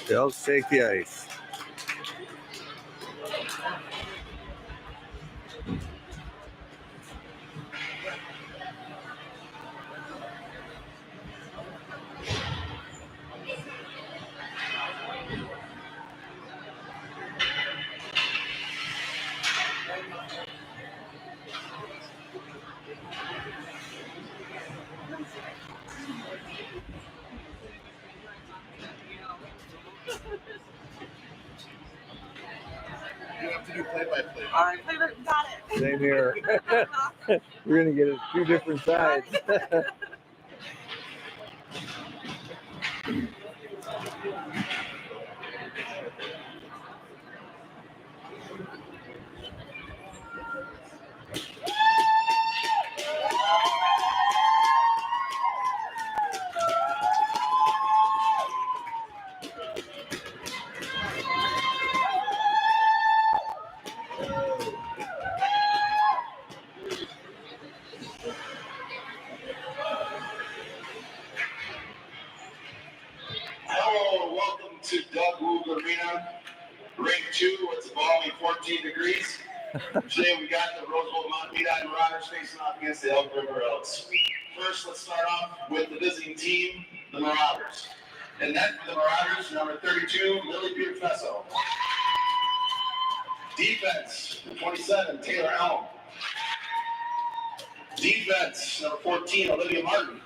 The Elks take the ice. You have to do play-by-play. All right, got it. Same here. We're going to get it two different sides. Hello, welcome to Doug Woog Arena, ring 2. It's a balmy 14 degrees. Today we got the Roseville Mahtamedi Marauders facing off against the Elk River Elks. First, let's start off with the visiting team, the Marauders. And net for the Marauders, number 32, Lily Pierfesso. Defense, 27, Taylor Elm. Defense, number 14, Olivia Martin.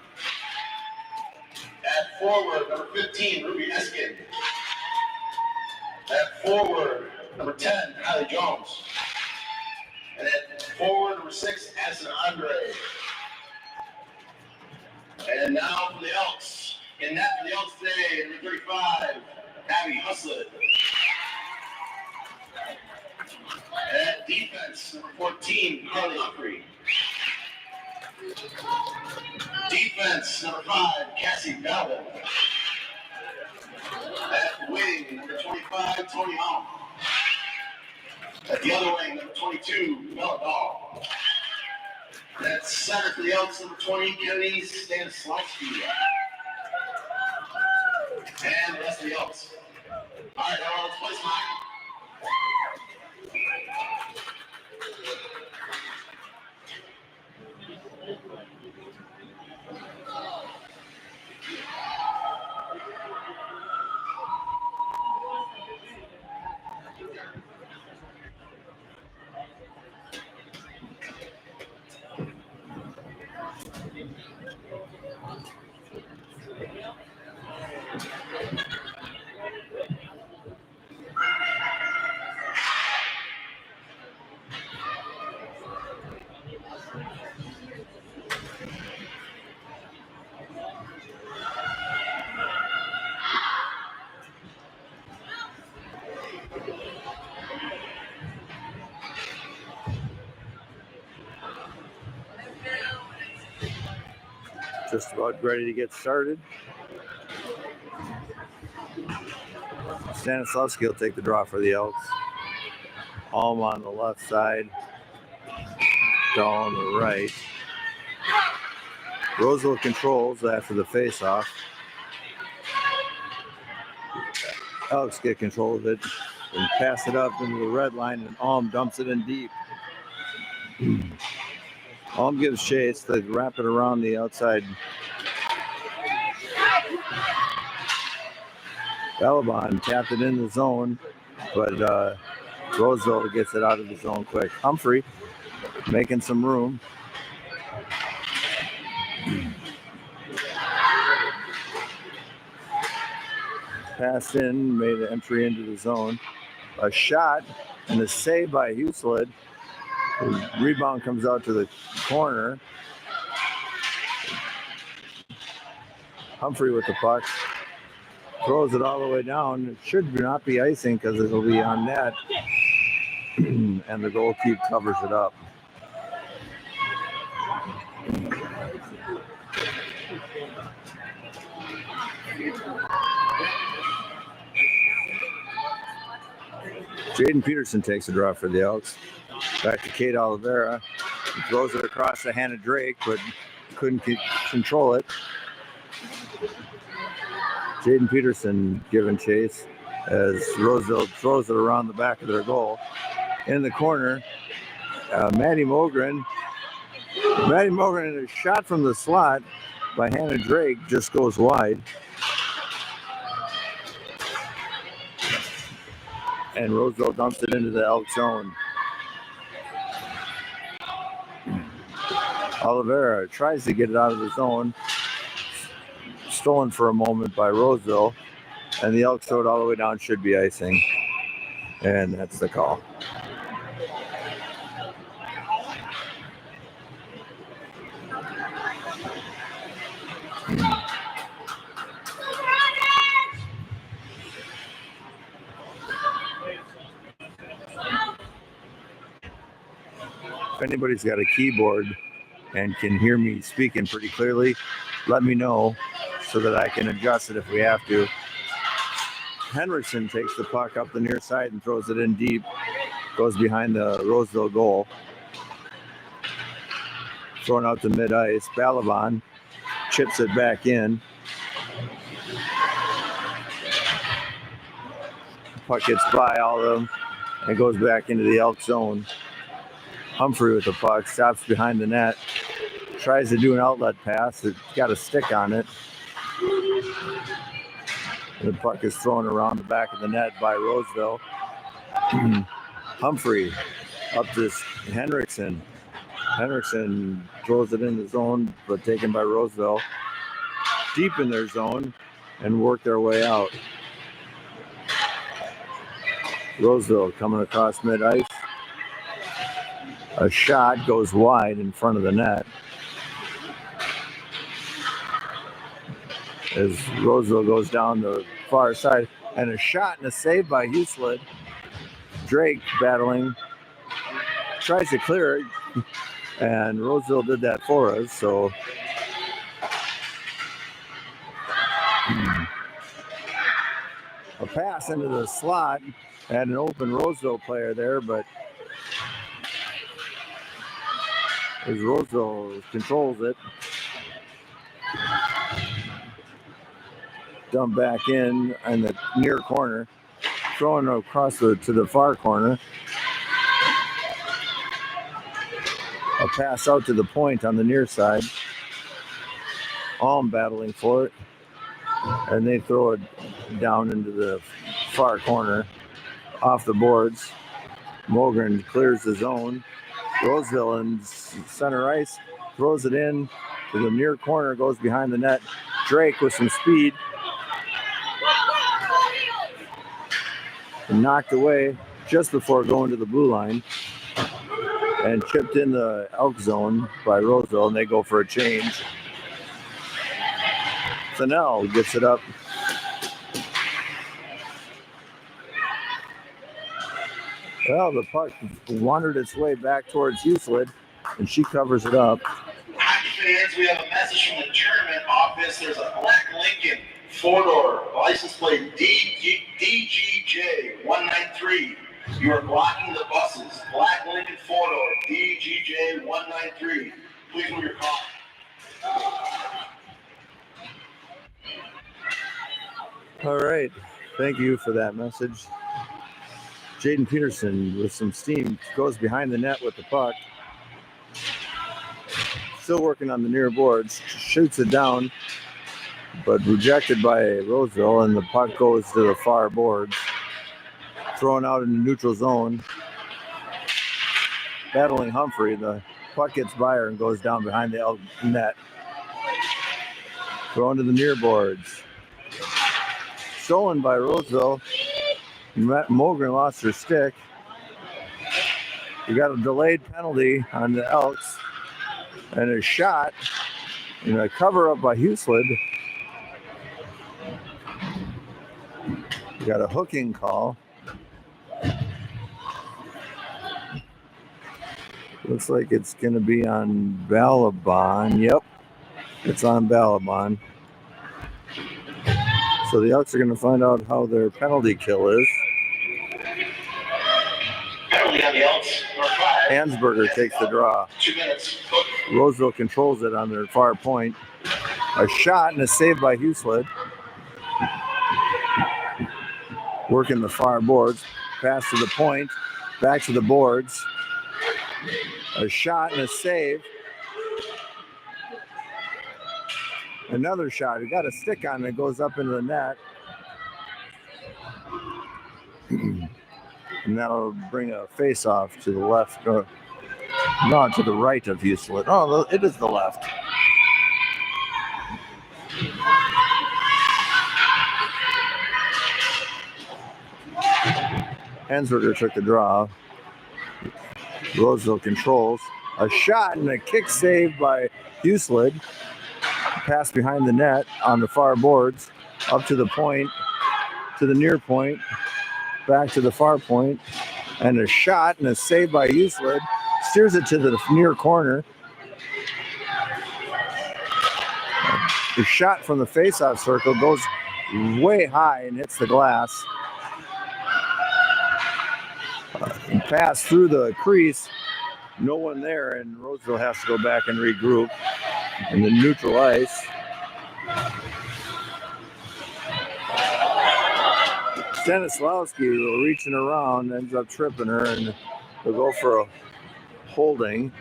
At forward, number 15, Ruby Eskin. At forward, number 10, Kylie Jones. And at forward, number 6, Addison Andre. And now for the Elks. In net for the Elks today, number 35, Abby Huslett. At defense, number 14, Carly Humphrey. Defense, number 5, Cassie Melvin. At wing, number 25, Tony Hall. At the other wing, number 22, Bella Dahl. At center for the Elks, number 20, Kennedy Stanislavski. And the rest of the Elks. All right, now let's play some hockey. Just about ready to get started. Stanislavski will take the draw for the Elks. Alm on the left side. Dahl on the right. Roseville controls after the face-off. Elks get control of it and pass it up into the red line, and Alm dumps it in deep. Alm gives chase. They wrap it around the outside. Bellabon tapped it in the zone, but Roseville gets it out of the zone quick. Humphrey making some room. Passed in, made an entry into the zone. A shot and a save by Huslett. Rebound comes out to the corner. Humphrey with the puck. Throws it all the way down. It should not be icing because it'll be on net. And the goalkeeper covers it up. Jaden Peterson takes a draw for the Elks. Back to Kate Oliveira. He throws it across the hand of Drake, but couldn't control it. Jaden Peterson giving chase as Roseville throws it around the back of their goal. In the corner, Maddie Mogren. Maddie Mogren in a shot from the slot by Hannah Drake just goes wide. And Roseville dumps it into the Elk zone. Oliveira tries to get it out of the zone. Stolen for a moment by Roseville. And the Elks throw it all the way down, should be icing. And that's the call. If anybody's got a keyboard and can hear me speaking pretty clearly, let me know so that I can adjust it if we have to. Henriksen takes the puck up the near side and throws it in deep. Goes behind the Roseville goal. Thrown out to mid-ice. Balaban chips it back in. Puck gets by all of them and goes back into the Elk zone. Humphrey with the puck, stops behind the net, tries to do an outlet pass. It's got a stick on it. The puck is thrown around the back of the net by Roseville. Humphrey up to Henriksen. Henriksen throws it in the zone, but taken by Roseville. Deep in their zone and work their way out. Roseville coming across mid-ice. A shot goes wide in front of the net. As Roseville goes down the far side. And a shot and a save by Huslett. Drake battling. Tries to clear it. And Roseville did that for us, so. A pass into the slot. Had an open Roseville player there, but as Roseville controls it. Dump back in the near corner. Throwing across to the far corner. A pass out to the point on the near side. Alm battling for it. And they throw it down into the far corner. Off the boards. Mogren clears the zone. Roseville in center ice. Throws it in to the near corner. Goes behind the net. Drake with some speed. Knocked away just before going to the blue line. And chipped in the Elk zone by Roseville. And they go for a change. Fennell gets it up. Well, the puck wandered its way back towards Huslett, and she covers it up. Hockey fans, we have a message from the tournament office. There's a black Lincoln four-door, license plate DGJ193. You are blocking the buses. Black Lincoln four-door, DGJ193. Please move your car. All right. Thank you for that message. Jaden Peterson with some steam goes behind the net with the puck. Still working on the near boards. Shoots it down, but rejected by Roseville, and the puck goes to the far boards. Thrown out in the neutral zone. Battling Humphrey. The puck gets by her and goes down behind the net. Thrown to the near boards. Stolen by Roseville. Mogren lost her stick. We got a delayed penalty on the Elks. And a shot. And a cover up by Huslett. Got a hooking call. Looks like it's going to be on Balaban. Yep, it's on Balaban. So the Elks are going to find out how their penalty kill is. Penalty on the Elks. Hansberger takes the draw. 2 minutes. Roseville controls it on their far point. A shot and a save by Huslett. Working the far boards. Pass to the point. Back to the boards. A shot and a save. Another shot. He got a stick on it. Goes up into the net. And that'll bring a face-off to the left. No, to the right of Huslett. Oh, it is the left. Hansberger took the draw. Roseville controls. A shot and a kick save by Huslett. Pass behind the net on the far boards. Up to the point. To the near point. Back to the far point. And a shot and a save by Huslett. Steers it to the near corner. The shot from the face-off circle goes way high and hits the glass. Pass through the crease. No one there, and Roseville has to go back and regroup in the neutral ice. Stanislawski reaching around, ends up tripping her, and they'll go for a holding.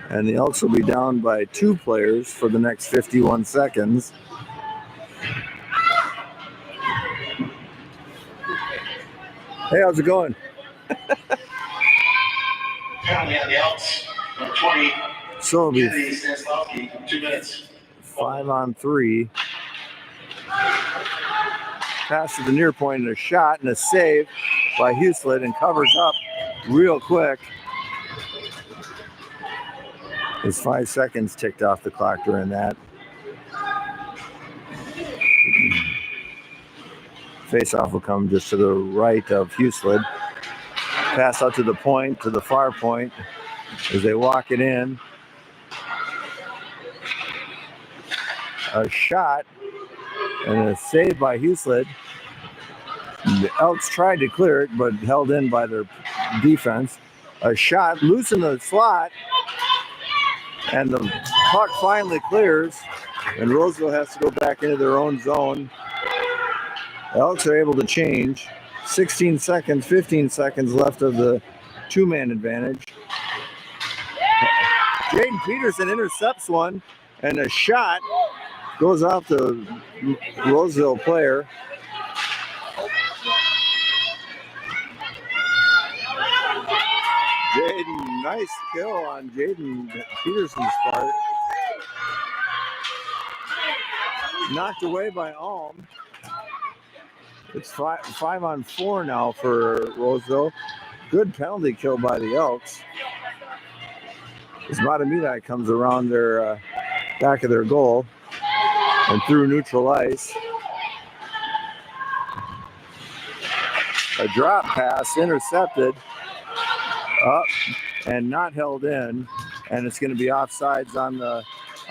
And the Elks will be down by 2 players for the next 51 seconds. Hey, how's it going? Penalty on the Elks. 20. So it'll be Stanislawski, 2 minutes. 5-on-3. Pass to the near point and a shot and a save by Huslett, and covers up real quick. There's 5 seconds ticked off the clock during that. Face-off will come just to the right of Huslett. Pass out to the point, to the far point, as they walk it in. A shot and a save by Huslett. The Elks tried to clear it, but held in by their defense. A shot, loose in the slot, and the puck finally clears, and Roseville has to go back into their own zone. The Elks are able to change. 16 seconds, 15 seconds left of the 2-man advantage. Jaden Peterson intercepts one, and a shot goes off the Roseville player. Jaden, nice kill on Jaden Peterson's part. Knocked away by Alm. It's 5-on-4 now for Roseville. Good penalty kill by the Elks. As Mahtamedi comes around their back of their goal and through neutral ice. A drop pass intercepted. Up and not held in, and it's going to be offsides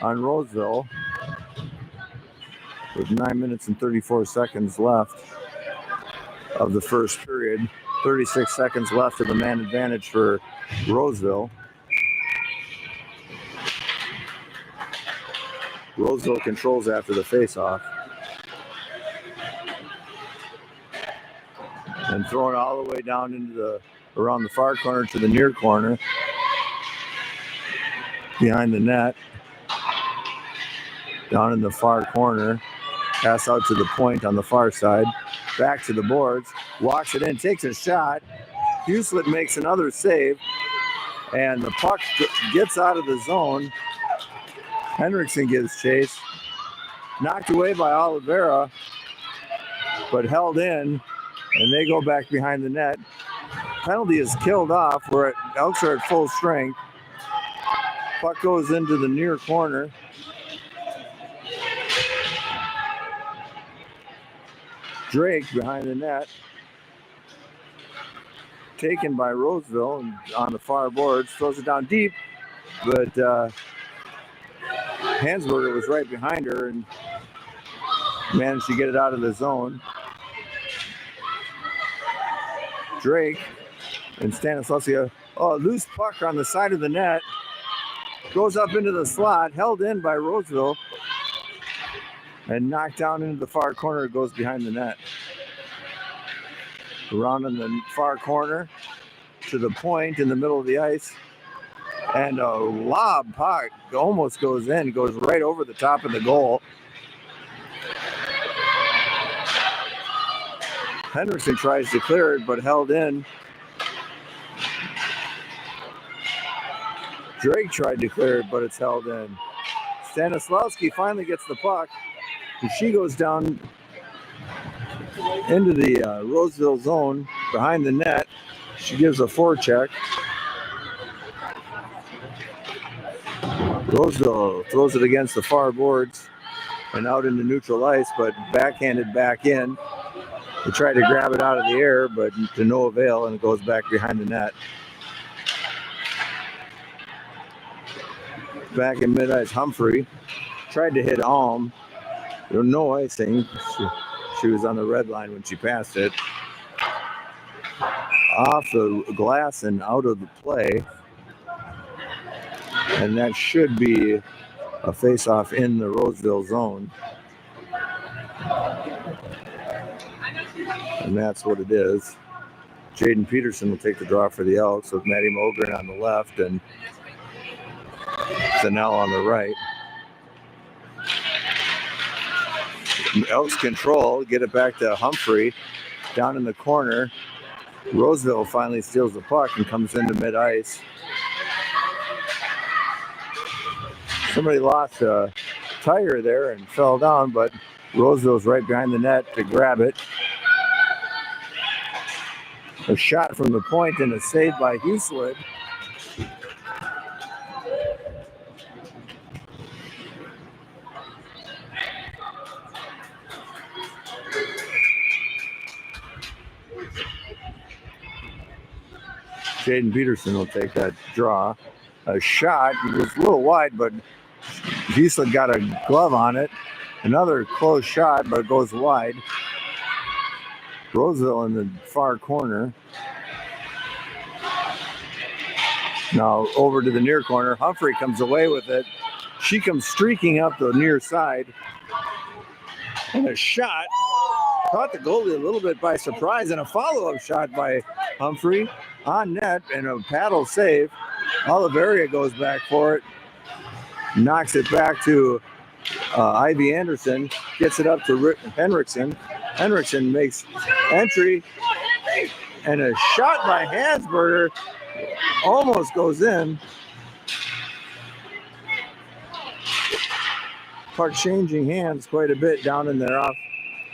on Roseville with 9 minutes and 34 seconds left of the first period. 36 seconds left of the man advantage for Roseville. Roseville controls after the face-off. And throwing all the way down into around the far corner to the near corner. Behind the net. Down in the far corner. Pass out to the point on the far side. Back to the boards. Walks it in, takes a shot. Huslett makes another save. And the puck gets out of the zone. Henriksen gives chase. Knocked away by Oliveira. But held in. And they go back behind the net. Penalty is killed off. Elks are at full strength. Puck goes into the near corner. Drake behind the net. Taken by Roseville and on the far boards. Throws it down deep. But Hansberger was right behind her and managed to get it out of the zone. Drake and Stanislavski. Oh, loose puck on the side of the net. Goes up into the slot, held in by Roseville, and knocked down into the far corner. Goes behind the net. Around in the far corner to the point in the middle of the ice. And a lob puck almost goes in, goes right over the top of the goal. Henriksen tries to clear it, but held in. Drake tried to clear it, but it's held in. Stanislavski finally gets the puck, and she goes down into the Roseville zone behind the net. She gives a forecheck. Roseville throws it against the far boards and out into neutral ice, but backhanded back in. They tried to grab it out of the air, but to no avail, and it goes back behind the net. Back in mid-ice, Humphrey tried to hit Alm. There was no icing. She was on the red line when she passed it. Off the glass and out of the play. And that should be a face-off in the Roseville zone. And that's what it is. Jaden Peterson will take the draw for the Elks with Maddie Mogren on the left and Zanell on the right. Elks control, get it back to Humphrey down in the corner. Roseville finally steals the puck and comes into mid-ice. Somebody lost a tire there and fell down, but Roseville's right behind the net to grab it. A shot from the point and a save by Hueslitt. Jaden Peterson will take that draw. A shot, it was a little wide, but Hueslitt got a glove on it. Another close shot, but it goes wide. Roseville in the far corner. Now over to the near corner. Humphrey comes away with it. She comes streaking up the near side. And a shot. Caught the goalie a little bit by surprise, and a follow-up shot by Humphrey on net and a paddle save. Oliveria goes back for it. Knocks it back to Ivy Anderson. Gets it up to Henriksen. Henriksen makes entry. And a shot by Hansberger almost goes in. Puck changing hands quite a bit down in their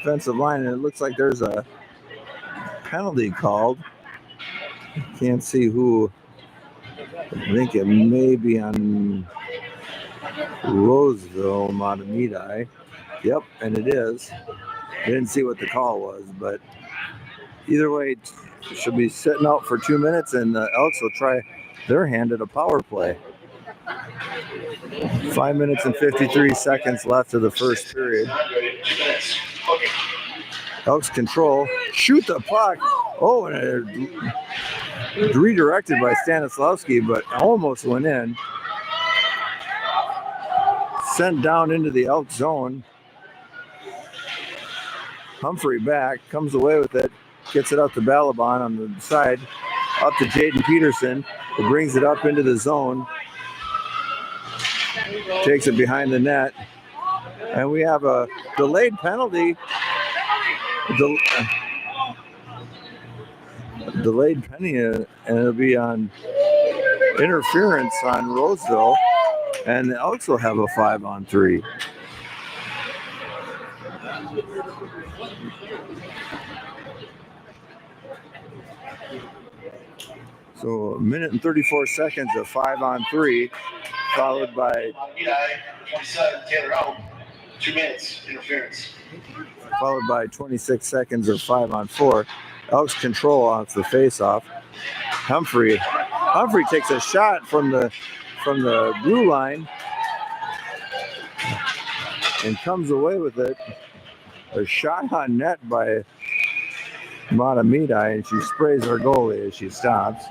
offensive line, and it looks like there's a penalty called. Can't see who. I think it may be on Roseville, Mahtamedi. Yep, and it is. I didn't see what the call was, but either way, she'll be sitting out for 2 minutes, and the Elks will try their hand at a power play. 5 minutes and 53 seconds left of the first period. Elks control, shoot the puck. Oh, and redirected by Stanislavski, but almost went in. Sent down into the Elk zone. Humphrey back, comes away with it, gets it up to Balaban on the side, up to Jaden Peterson, who brings it up into the zone. Takes it behind the net. And we have a delayed penalty. Delayed penalty, and it'll be on interference on Roseville. And the Elks will have a 5-on-3. So a minute and 34 seconds of 5-on-3, followed by 2 minutes interference. Followed by 26 seconds of 5-on-4. Elks control off the face-off. Humphrey takes a shot from the blue line and comes away with it. A shot on net by Mahtamedi, and she sprays her goalie as she stops.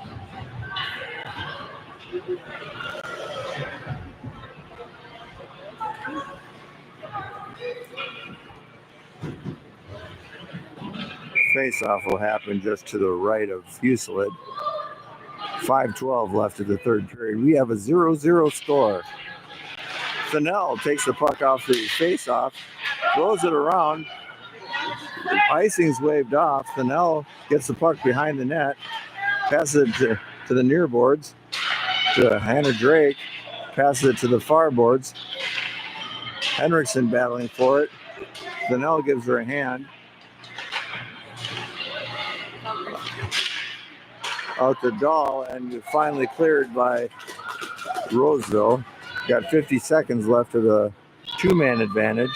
Face-off will happen just to the right of Fusilid. 5:12 left of the third period. We have a 0-0 score. Fennell takes the puck off the face-off, throws it around. Icing's waved off. Fennell gets the puck behind the net, passes it to the near boards, to Hannah Drake, passes it to the far boards. Henriksen battling for it. Fennell gives her a hand. Out the Dahl, and finally cleared by Roseville. Got 50 seconds left of the two-man advantage.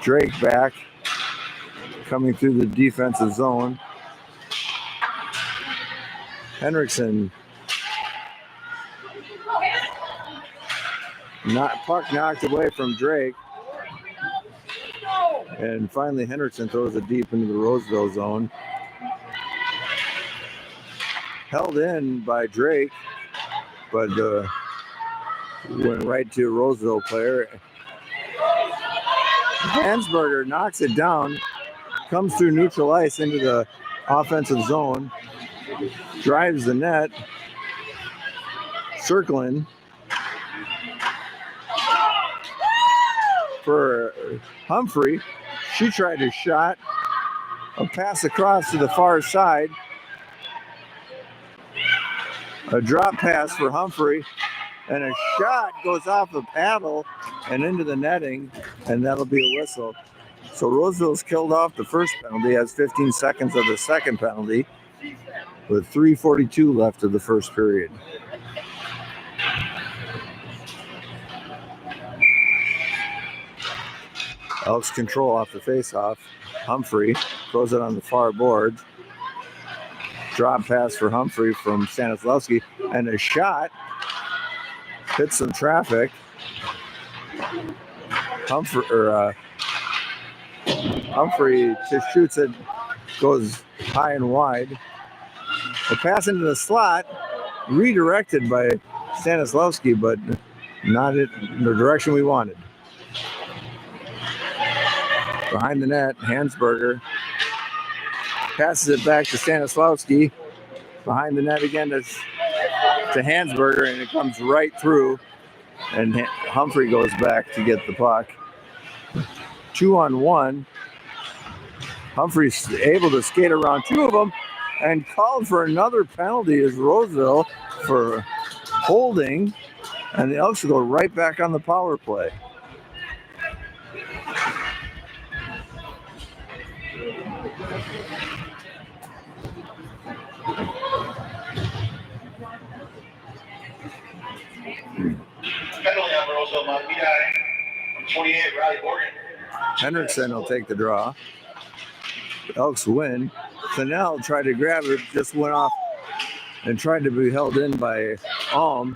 Drake back, coming through the defensive zone. Henriksen, puck knocked away from Drake. And finally Henriksen throws it deep into the Roseville zone. Held in by Drake, but went right to a Roseville player. Hansberger knocks it down, comes through neutral ice into the offensive zone, drives the net, circling for Humphrey. She tried a shot, a pass across to the far side. A drop pass for Humphrey, and a shot goes off the paddle and into the netting, and that'll be a whistle. So Roseville's killed off the first penalty, has 15 seconds of the second penalty, with 3:42 left of the first period. Elks control off the faceoff. Humphrey throws it on the far board. Drop pass for Humphrey from Stanislawski, and a shot hits some traffic. Humphrey just shoots it, goes high and wide. The pass into the slot, redirected by Stanislawski, but not in the direction we wanted. Behind the net, Hansberger passes it back to Stanislawski. Behind the net again to Hansberger, and it comes right through. And Humphrey goes back to get the puck. 2-on-1. Humphrey's able to skate around two of them and called for another penalty as Roseville for holding. And the Elks go right back on the power play. Penalty on Roseville, Mahtamedi, 28, Riley Morgan. Henriksen will take the draw. Elks win. Fennell tried to grab it, just went off and tried to be held in by Alm.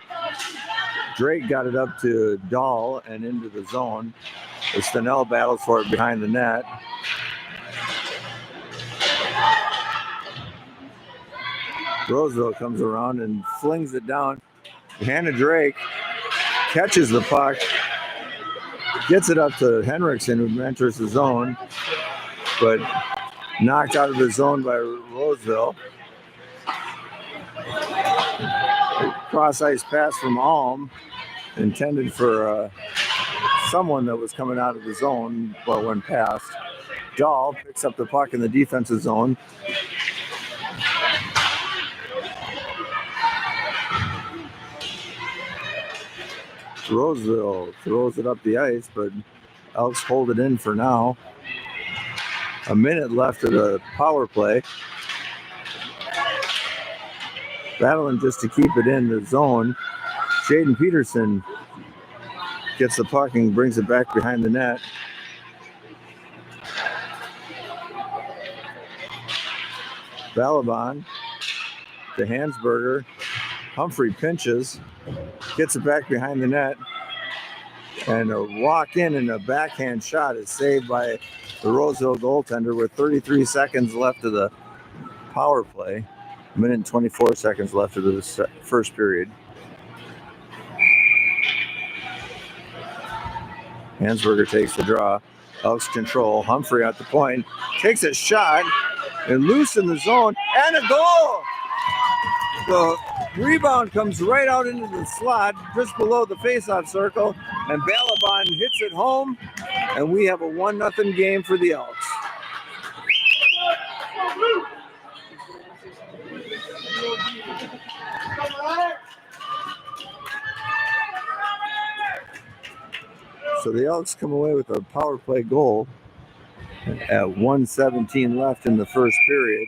Drake got it up to Dahl and into the zone as Fennell battles for it behind the net. Roseville comes around and flings it down. Hannah Drake catches the puck, gets it up to Henriksen, who enters the zone, but knocked out of the zone by Roseville. Cross ice pass from Alm, intended for someone that was coming out of the zone, but went past. Dahl picks up the puck in the defensive zone. Roseville throws it up the ice, but Elks hold it in for now. A minute left of the power play. Battling just to keep it in the zone. Jaden Peterson gets the puck and brings it back behind the net. Balaban to Hansberger. Humphrey pinches, gets it back behind the net, and a walk in and a backhand shot is saved by the Roseville goaltender with 33 seconds left of the power play. A minute and 24 seconds left of the first period. Hansberger takes the draw. Elks control. Humphrey at the point. Takes a shot and loose in the zone. And a goal! The rebound comes right out into the slot just below the faceoff circle. And Balaban hits it home. And we have a 1-0 game for the Elks. So the Elks come away with a power play goal at 1:17 left in the first period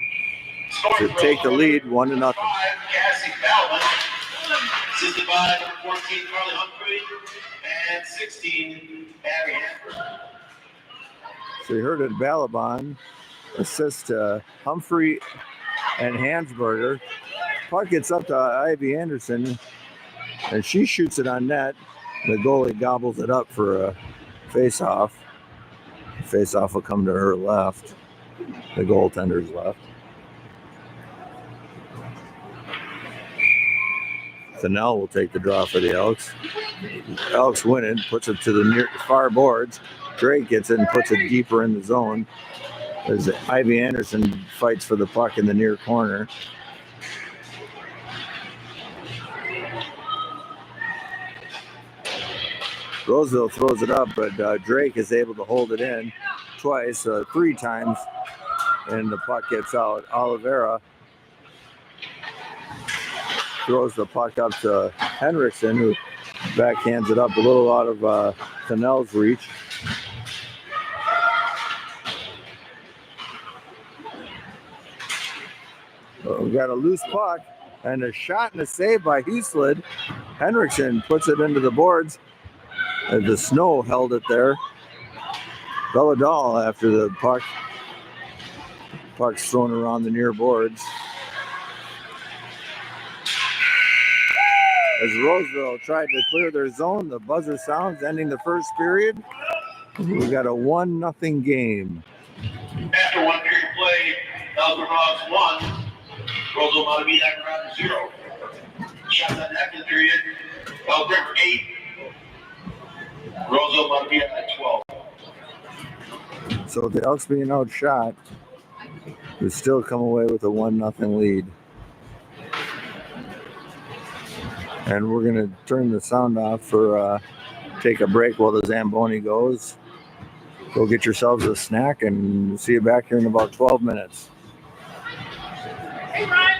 to take the lead 1-0. Cassie Balaban, assisted by number 14 Carly Humphrey and 16 Abby Hansberger. So you heard it, Balaban assist to Humphrey and Hansberger. Puck gets up to Ivy Anderson, and she shoots it on net. The goalie gobbles it up for a face-off. Face-off will come to her left, the goaltender's left. Fennell will take the draw for the Elks. Elks win it, puts it to the far boards. Drake gets it and puts it deeper in the zone as Ivy Anderson fights for the puck in the near corner. Roseville throws it up, but Drake is able to hold it in twice, 3 times, and the puck gets out. Oliveira throws the puck up to Henriksen, who backhands it up a little out of Fennell's reach. We've got a loose puck and a shot and a save by Heaslid. Henriksen puts it into the boards. The snow held it there. Belladal after the puck's thrown around the near boards. As Roseville tried to clear their zone, the buzzer sounds, ending the first period. We've got a 1-0 game. After 1 period play, Elgin Rocks 1, Roseville Mahtamedi 0. Shots on that period, Elgin 8, Roseville Mahtamedi 12. So the Elks being outshot, we still come away with a 1-0 lead. And we're going to turn the sound off for take a break while the Zamboni goes. Go get yourselves a snack and see you back here in about 12 minutes. Hey, Ryan.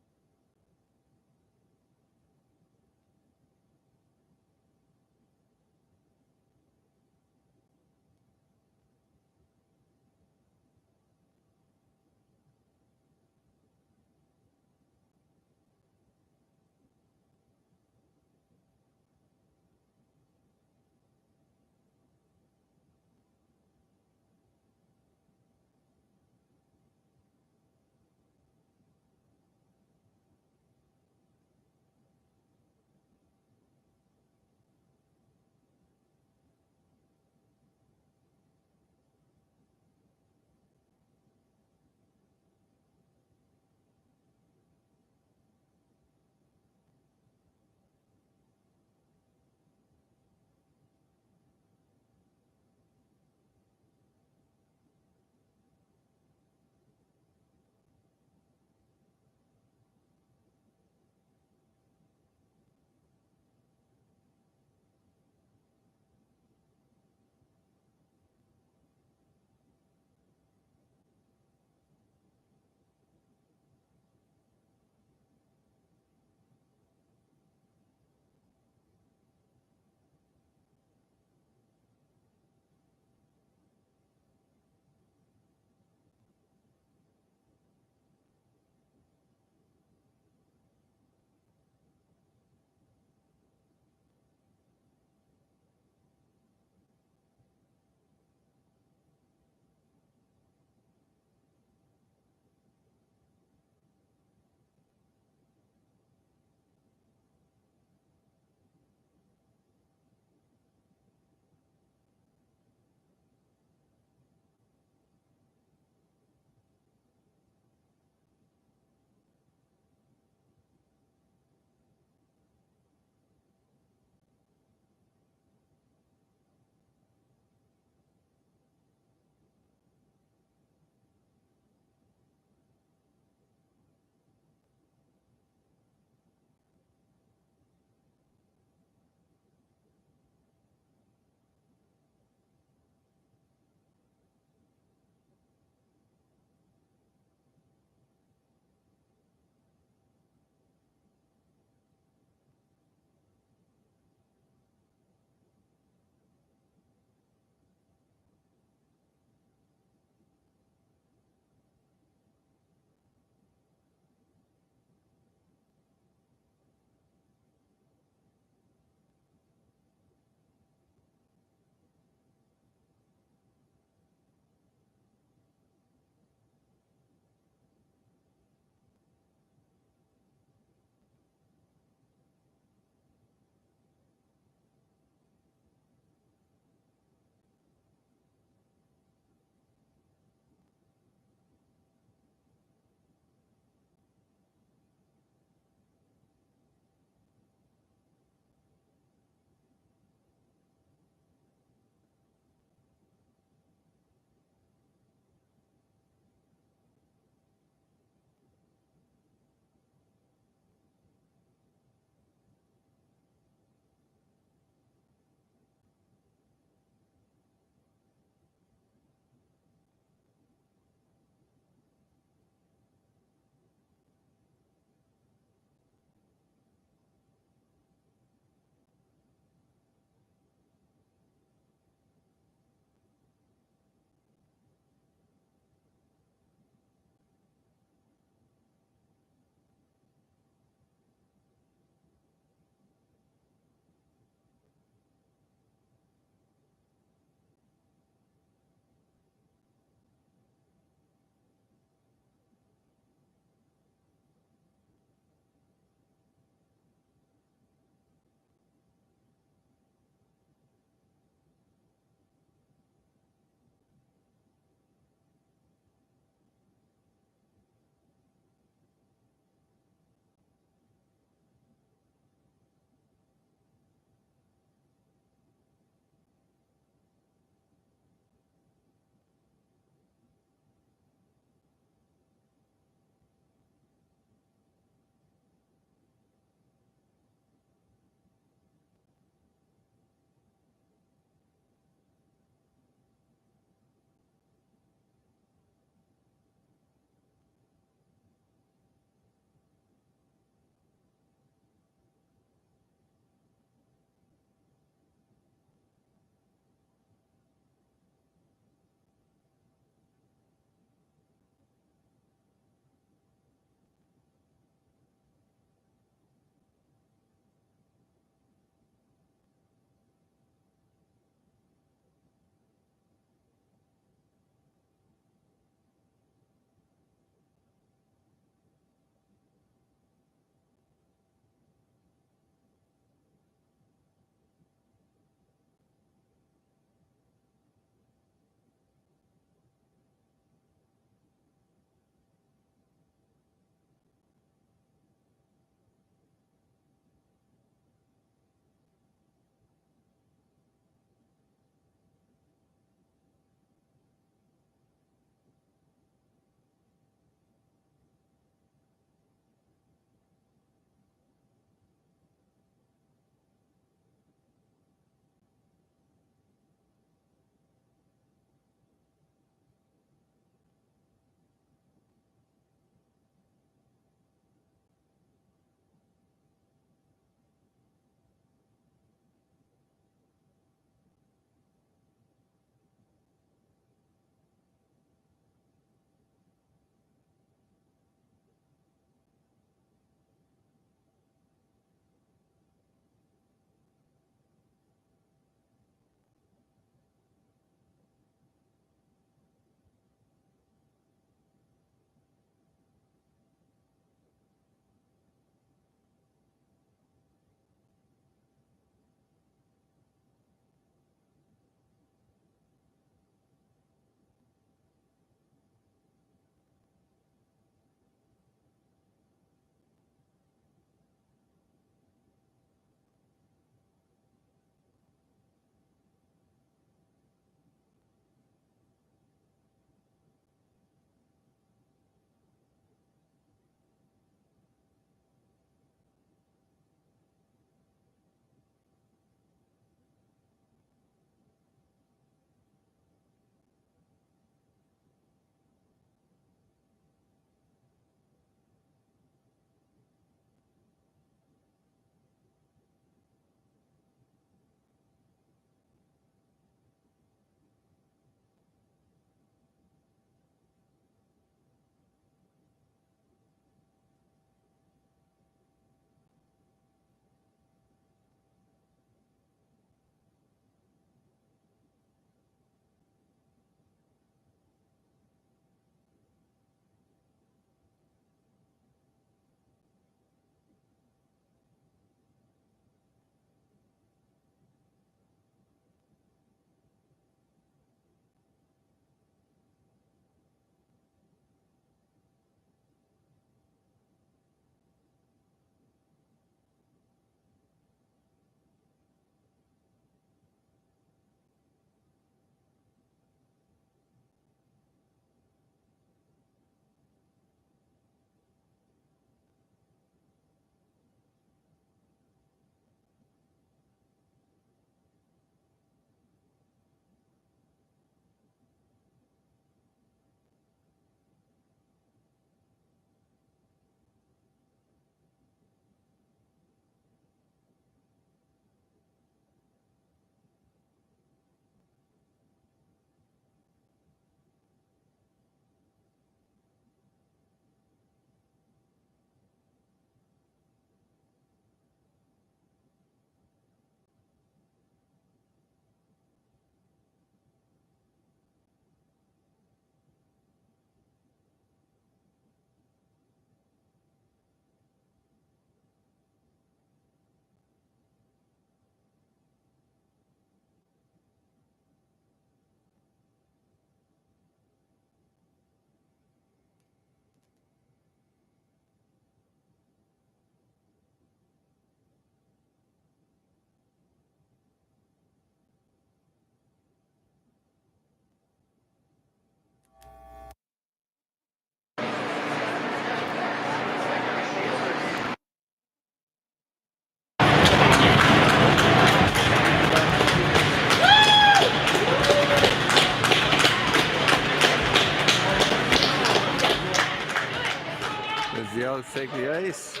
Elks take the ice.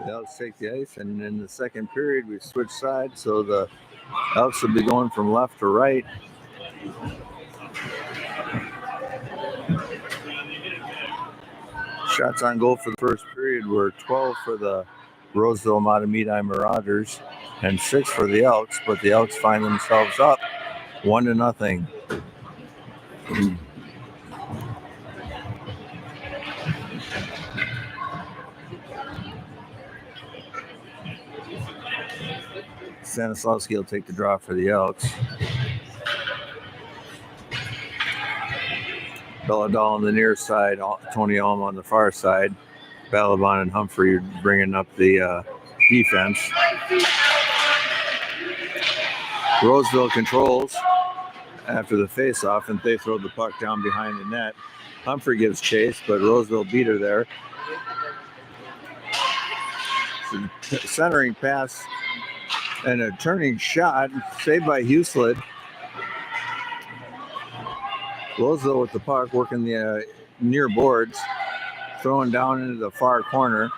The Elks take the ice, and in the second period, we switch sides, so the Elks will be going from left to right. Shots on goal for the first period were 12 for the Roseville Mahtamedi Marauders and 6 for the Elks, but the Elks find themselves up 1-0. Stanislawski will take the draw for the Elks. Belladol on the near side, Tony Alm on the far side. Balaban and Humphrey bringing up the defense. Roseville controls after the face-off, and they throw the puck down behind the net. Humphrey gives chase, but Roseville beat her there. Centering pass and a turning shot, saved by Huslett. Roseville with the puck, working the near boards, throwing down into the far corner.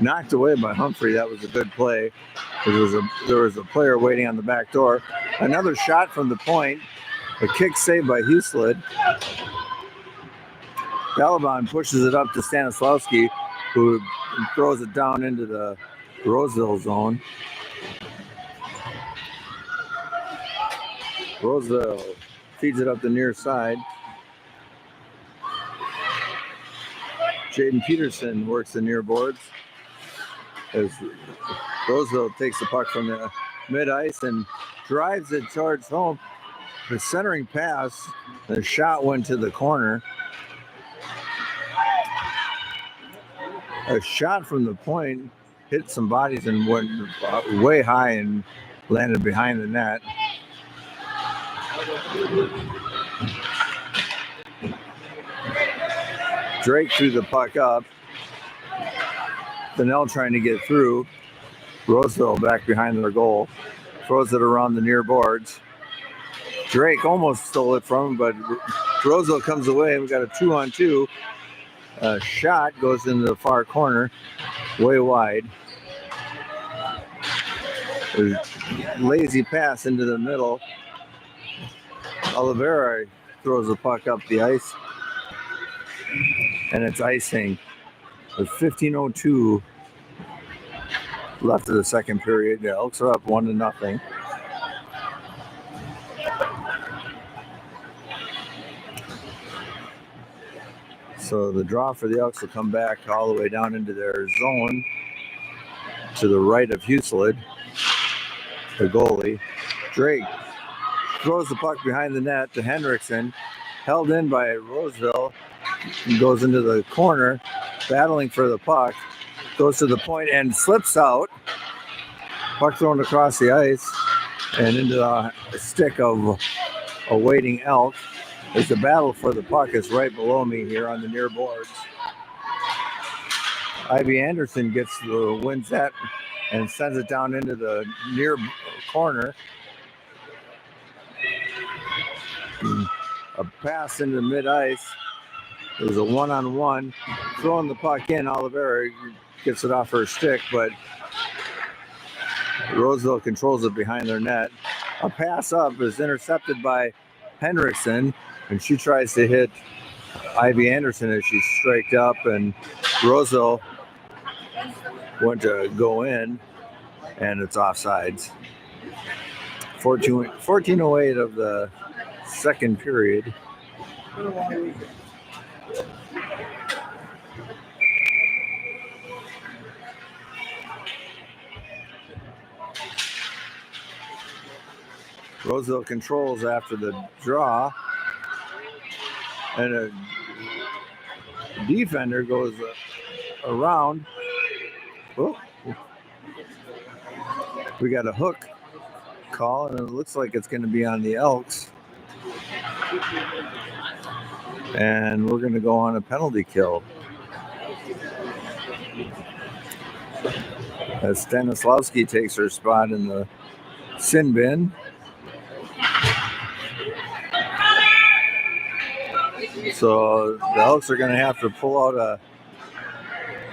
Knocked away by Humphrey. That was a good play. There was a player waiting on the back door. Another shot from the point. A kick saved by Huslett. Balaban pushes it up to Stanislawski, who throws it down into the Roseville zone. Roseville feeds it up the near side. Jaden Peterson works the near boards as Roseville takes the puck from the mid-ice and drives it towards home. The centering pass, the shot went to the corner. A shot from the point hit some bodies and went way high and landed behind the net. Drake threw the puck up. Fennell trying to get through. Roseville back behind their goal. Throws it around the near boards. Drake almost stole it from him, but Roseville comes away. We got a 2-on-2. A shot goes into the far corner, way wide. A lazy pass into the middle. Oliveira throws the puck up the ice, and it's icing. With 15:02 left of the second period, the Elks are up 1-0. So the draw for the Elks will come back all the way down into their zone to the right of Huslett, the goalie. Drake throws the puck behind the net to Hendrickson, held in by Roseville, and goes into the corner, battling for the puck, goes to the point and slips out. Puck thrown across the ice and into the stick of a waiting Elk. As the battle for the puck is right below me here on the near boards. Ivy Anderson wins that and sends it down into the near corner. A pass into mid-ice. It was a 1-on-1. Throwing the puck in, Oliveira gets it off her stick, but Roseville controls it behind their net. A pass up is intercepted by Hendrickson, and she tries to hit Ivy Anderson as she's striked up, and Roseville went to go in, and it's offsides. 14:08 of the second period. Roseville controls after the draw, and a defender goes around. Oh, we got a hook call, and it looks like it's going to be on the Elks. And we're going to go on a penalty kill. As Stanislawski takes her spot in the sin bin. So the Elks are going to have to pull out a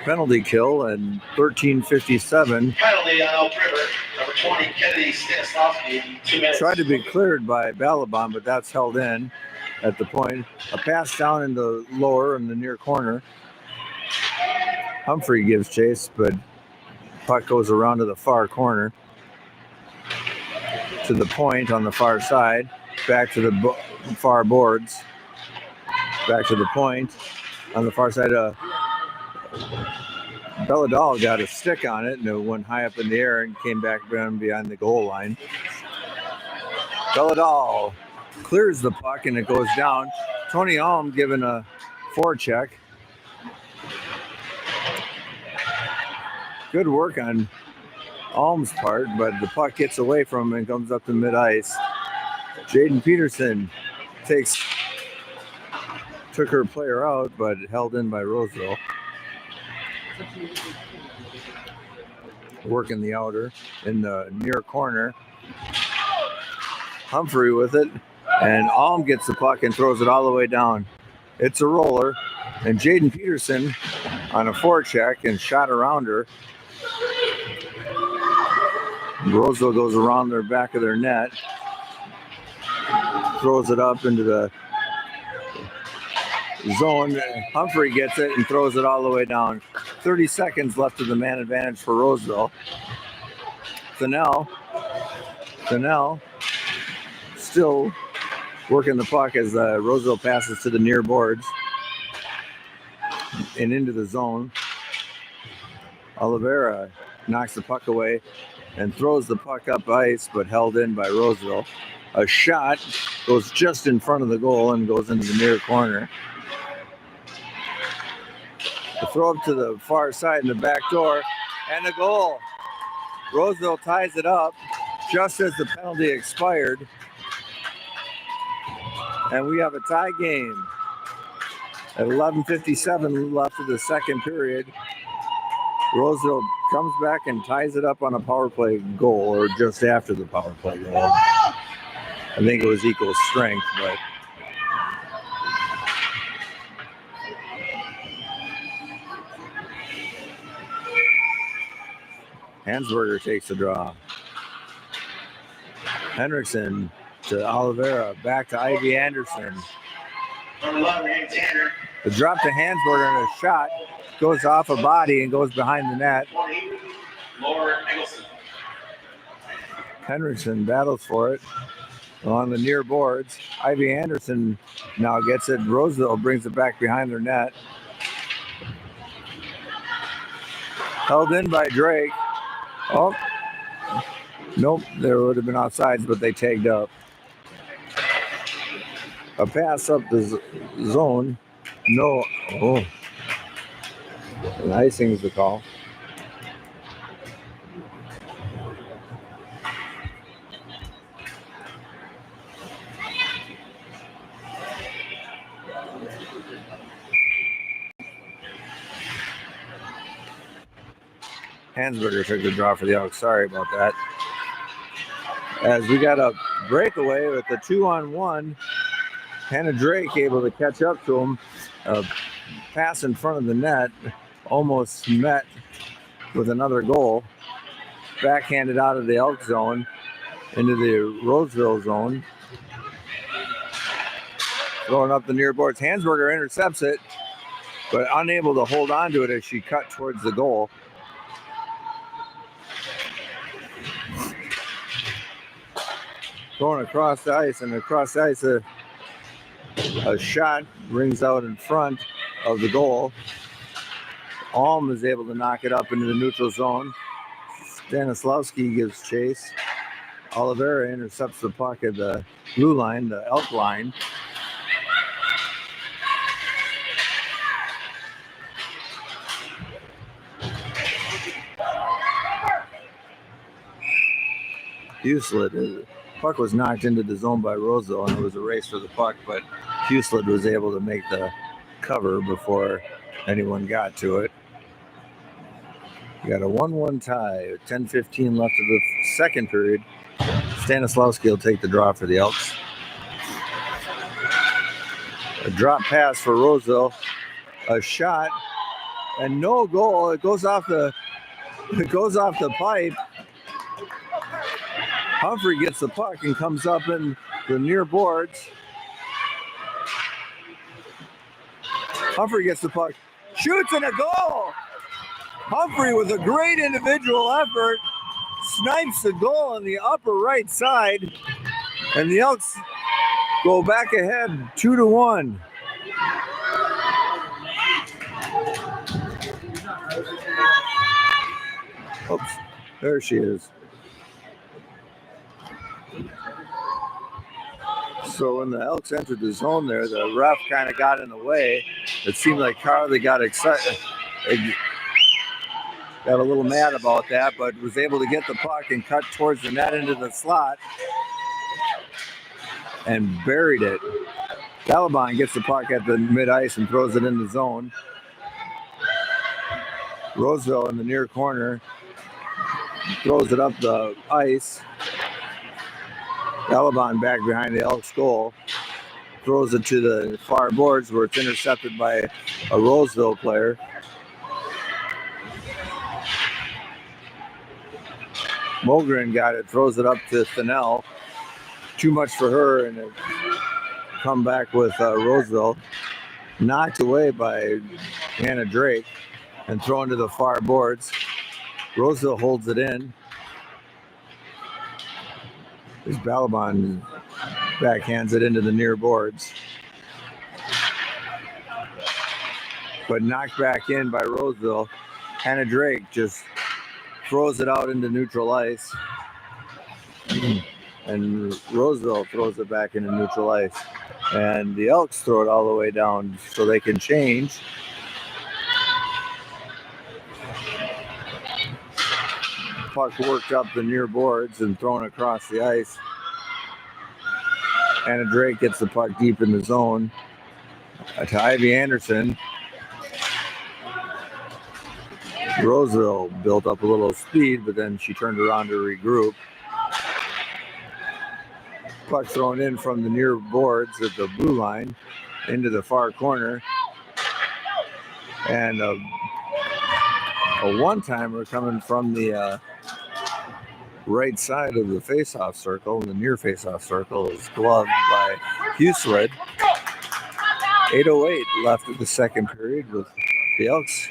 penalty kill, and 13:57. Penalty on Elk River, number 20, Kennedy Stanislawski, 2 minutes. Tried to be cleared by Balabon, but that's held in at the point. A pass down in the lower in the near corner. Humphrey gives chase, but puck goes around to the far corner. To the point on the far side. Back to the far boards. Back to the point on the far side. Belladal got a stick on it, and it went high up in the air and came back down behind the goal line. Belladal clears the puck, and it goes down. Tony Alm giving a forecheck. Good work on Alm's part, but the puck gets away from him and comes up to mid-ice. Jaden Peterson took her player out, but held in by Roseville. Working the outer in the near corner. Humphrey with it, and Alm gets the puck and throws it all the way down. It's a roller, and Jaden Peterson on a forecheck and shot around her. Roseville goes around their back of their net, throws it up into the zone. Humphrey gets it and throws it all the way down. 30 seconds left of the man advantage for Roseville. Thinnell still working the puck as Roseville passes to the near boards and into the zone. Oliveira knocks the puck away and throws the puck up ice, but held in by Roseville. A shot goes just in front of the goal and goes into the near corner. The throw up to the far side in the back door, and a goal. Roseville ties it up just as the penalty expired. And we have a tie game. At 11:57 left of the second period, Roseville comes back and ties it up on a power play goal, or just after the power play goal. I think it was equal strength, but Hansberger takes the draw. Henriksen to Oliveira, back to Ivy Anderson. The drop to Hansberger and a shot goes off a body and goes behind the net. Henriksen battles for it along the near boards. Ivy Anderson now gets it. Roseville brings it back behind their net. Held in by Drake. Oh, nope, there would have been offsides, but they tagged up. A pass up the zone. No. Oh. And icing's the call. Hansberger took the draw for the Elks. Sorry about that. As we got a breakaway with the 2-on-1, Hannah Drake able to catch up to him. A pass in front of the net, almost met with another goal. Backhanded out of the Elk zone into the Roseville zone. Throwing up the near boards. Hansberger intercepts it, but unable to hold on to it as she cut towards the goal. Going across the ice, and across the ice, a shot rings out in front of the goal. Alm is able to knock it up into the neutral zone. Stanislawski gives chase. Oliveira intercepts the puck at the blue line, the elk line. Huslett, the puck was knocked into the zone by Roseville, and it was a race for the puck, but Huslett was able to make the cover before anyone got to it. We got a 1-1 tie, 10:15 left of the second period. Stanislawski will take the draw for the Elks. A drop pass for Roseville, a shot, and no goal. It goes off the pipe. Humphrey gets the puck and comes up in the near boards. Humphrey gets the puck, shoots, and a goal. Humphrey, with a great individual effort, snipes the goal on the upper right side, and the Elks go back ahead 2-1. Oops, there she is. So when the Elks entered the zone there, the ref kind of got in the way. It seemed like Carly got excited, got a little mad about that, but was able to get the puck and cut towards the net into the slot and buried it. Balabon gets the puck at the mid-ice and throws it in the zone. Roseville in the near corner throws it up the ice. Balabon back behind the Elks goal, throws it to the far boards where it's intercepted by a Roseville player. Mogren got it, throws it up to Thinnell. Too much for her, and it come back with Roseville. Knocked away by Hannah Drake and thrown to the far boards. Roseville holds it in. As Balabon backhands it into the near boards. But knocked back in by Roseville. Hannah Drake just throws it out into neutral ice. And Roseville throws it back into neutral ice. And the Elks throw it all the way down so they can change. Puck worked up the near boards and thrown across the ice. Hannah Drake gets the puck deep in the zone to Ivy Anderson. Roseville built up a little speed, but then she turned around to regroup. Puck thrown in from the near boards at the blue line into the far corner. And a one-timer coming from the right side of the face-off circle. The near face-off circle is gloved by Huslett. 8:08 left of the second period with the Elks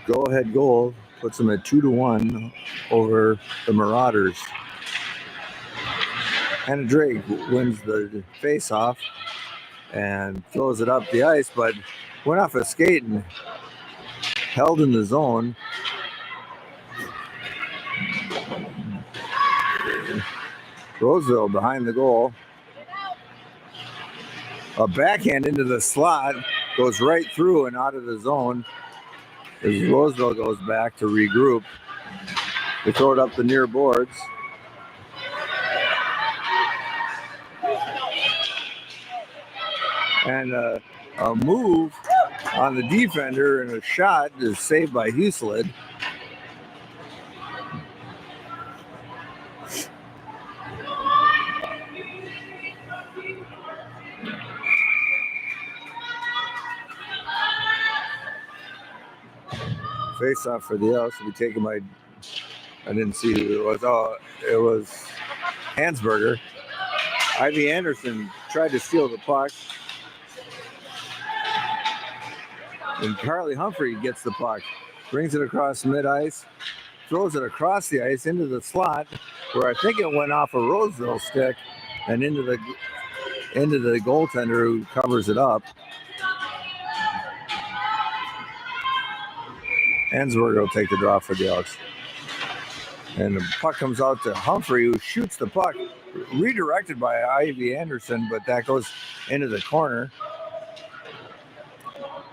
go-ahead goal. Puts them at 2-1 over the Marauders. Hannah Drake wins the face-off and throws it up the ice, but went off a skate and held in the zone. Roseville behind the goal. A backhand into the slot, goes right through and out of the zone as Roseville goes back to regroup. They throw it up the near boards. And a move on the defender and a shot is saved by Huslett. Face off for the Elks will be taken by, I didn't see who it was. Oh, it was Hansberger. Ivy Anderson tried to steal the puck. And Carly Humphrey gets the puck, brings it across mid-ice, throws it across the ice into the slot, where I think it went off a Roseville stick and into the goaltender who covers it up. Hansberger will take the draw for the Elks. And the puck comes out to Humphrey, who shoots the puck, redirected by Ivy Anderson, but that goes into the corner.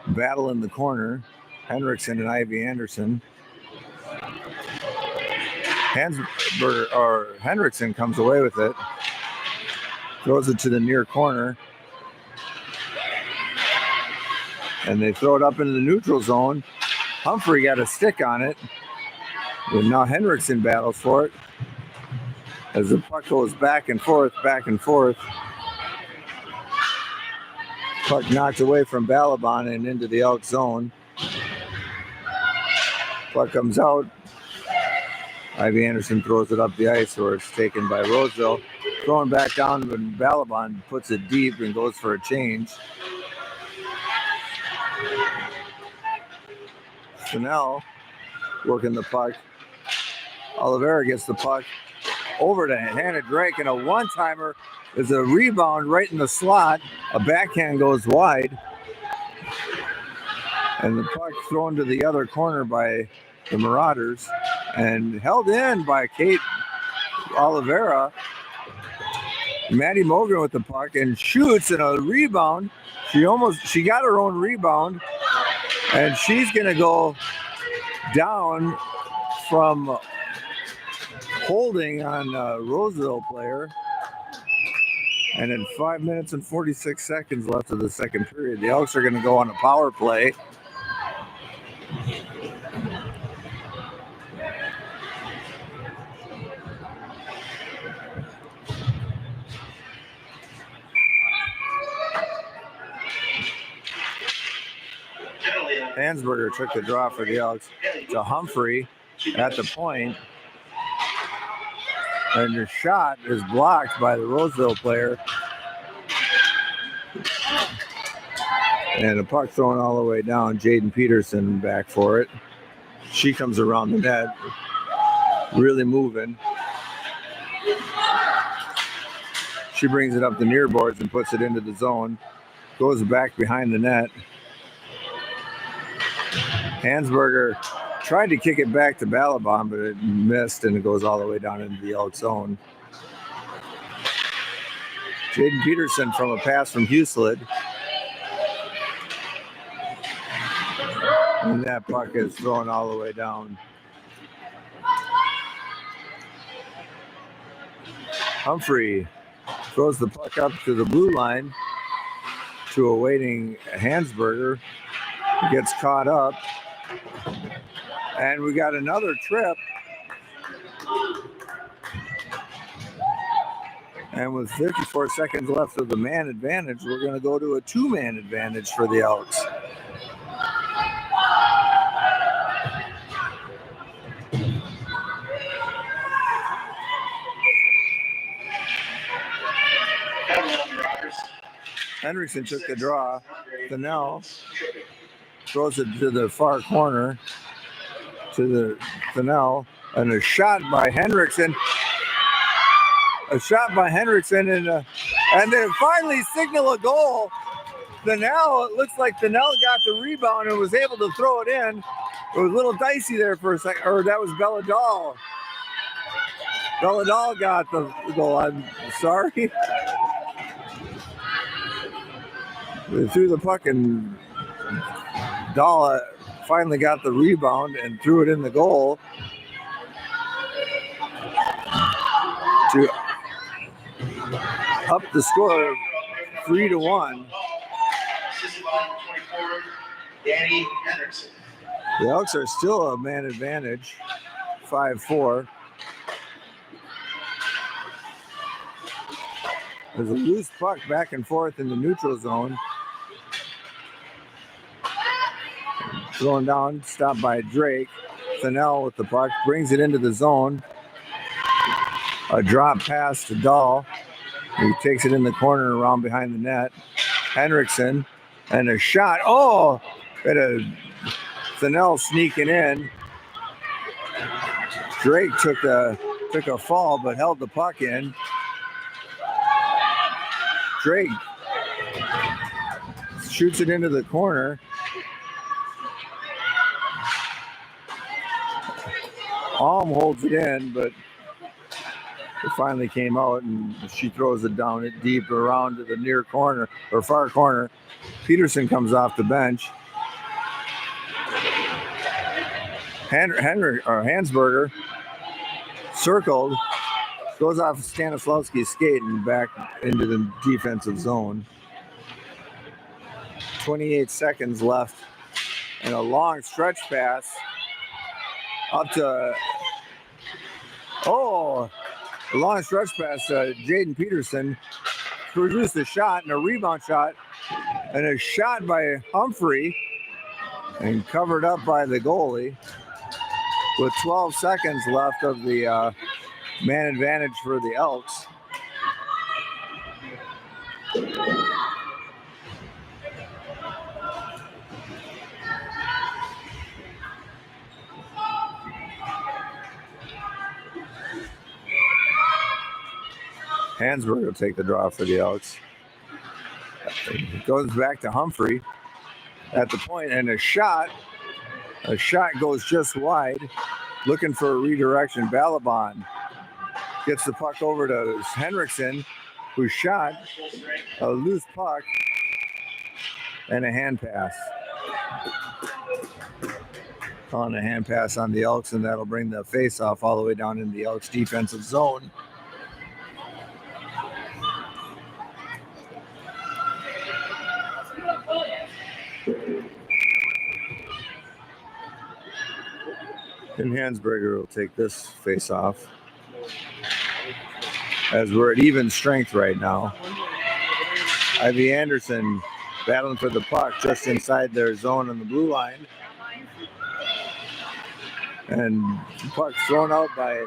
Battle in the corner. Henriksen and Ivy Anderson. Henriksen comes away with it. Throws it to the near corner. And they throw it up into the neutral zone. Humphrey got a stick on it. And now Henriksen battles for it. As the puck goes back and forth, back and forth. Puck knocked away from Balaban and into the Elk zone. Puck comes out. Ivy Anderson throws it up the ice, where it's taken by Roseville. Throwing back down, but Balaban puts it deep and goes for a change. Chanel working the puck. Oliveira gets the puck over to Hannah Drake, and a one-timer is a rebound right in the slot. A backhand goes wide. And the puck thrown to the other corner by the Marauders and held in by Kate Oliveira. Maddie Mogren with the puck and shoots, and a rebound. She got her own rebound, and she's gonna go down from holding on a Roseville player. And in 5 minutes and 46 seconds left of the second period, the Elks are going to go on a power play. Hansberger took the draw for the Elks to Humphrey at the point. And the shot is blocked by the Roseville player. And the puck thrown all the way down. Jaden Peterson back for it. She comes around the net, really moving. She brings it up the near boards and puts it into the zone. Goes back behind the net. Hansberger tried to kick it back to Balaban, but it missed, and it goes all the way down into the Elk zone. Jaden Peterson from a pass from Huslett. And that puck is thrown all the way down. Humphrey throws the puck up to the blue line to a waiting Hansberger. Gets caught up. And we got another trip. And with 54 seconds left of the man advantage, we're going to go to a two-man advantage for the Elks. Henriksen took the draw. Thinnell throws it to the far corner to the Thinnell, and a shot by Henriksen. A shot by Henriksen, and then finally signal a goal. Thinnell, it looks like Thinnell got the rebound and was able to throw it in. It was a little dicey there for a second, or that was Belladal. Belladal got the goal. I'm sorry. They threw the puck, and Dahl finally got the rebound and threw it in the goal to up the score 3-1. Danny Henriksen. The Elks are still a man advantage, 5-4. There's a loose puck back and forth in the neutral zone. Thrown down, stopped by Drake. Thinnell with the puck, brings it into the zone. A drop pass to Dahl. He takes it in the corner around behind the net. Henriksen, and a shot. Oh, got a Thinnell sneaking in. Drake took a fall, but held the puck in. Drake shoots it into the corner. Alm holds it in, but it finally came out, and she throws it down it deep around to the near corner or far corner. Peterson comes off the bench. Hansberger circled, goes off Stanislawski's skate and back into the defensive zone. 28 seconds left, and a long stretch pass up to a long stretch pass to Jaden Peterson, produced a shot and a rebound shot, and a shot by Humphrey, and covered up by the goalie with 12 seconds left of the man advantage for the Elks. Hansberg will take the draw for the Elks. It goes back to Humphrey at the point, and a shot goes just wide, looking for a redirection. Balaban gets the puck over to Henriksen, who shot a loose puck and a hand pass. Calling a hand pass on the Elks, and that'll bring the face-off all the way down in the Elks defensive zone. And Hansberger will take this face-off, as we're at even strength right now. Ivy Anderson battling for the puck just inside their zone on the blue line. And the puck thrown out by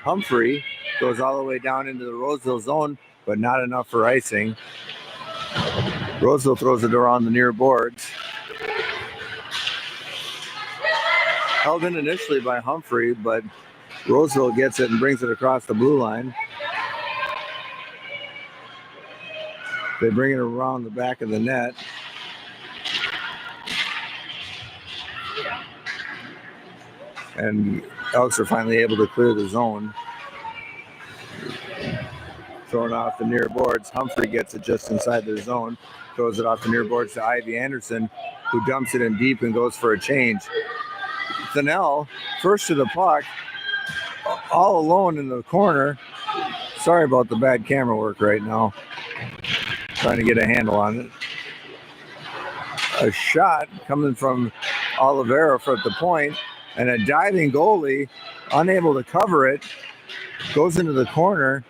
Humphrey, goes all the way down into the Roseville zone, but not enough for icing. Roseville throws it around the near boards. Held in initially by Humphrey, but Roseville gets it and brings it across the blue line. They bring it around the back of the net. And Elks are finally able to clear the zone. Thrown off the near boards. Humphrey gets it just inside their zone. Throws it off the near boards to Ivy Anderson, who dumps it in deep and goes for a change. Thinnell, first to the puck, all alone in the corner. Sorry about the bad camera work right now. Trying to get a handle on it. A shot coming from Oliveira at the point, and a diving goalie, unable to cover it, goes into the corner.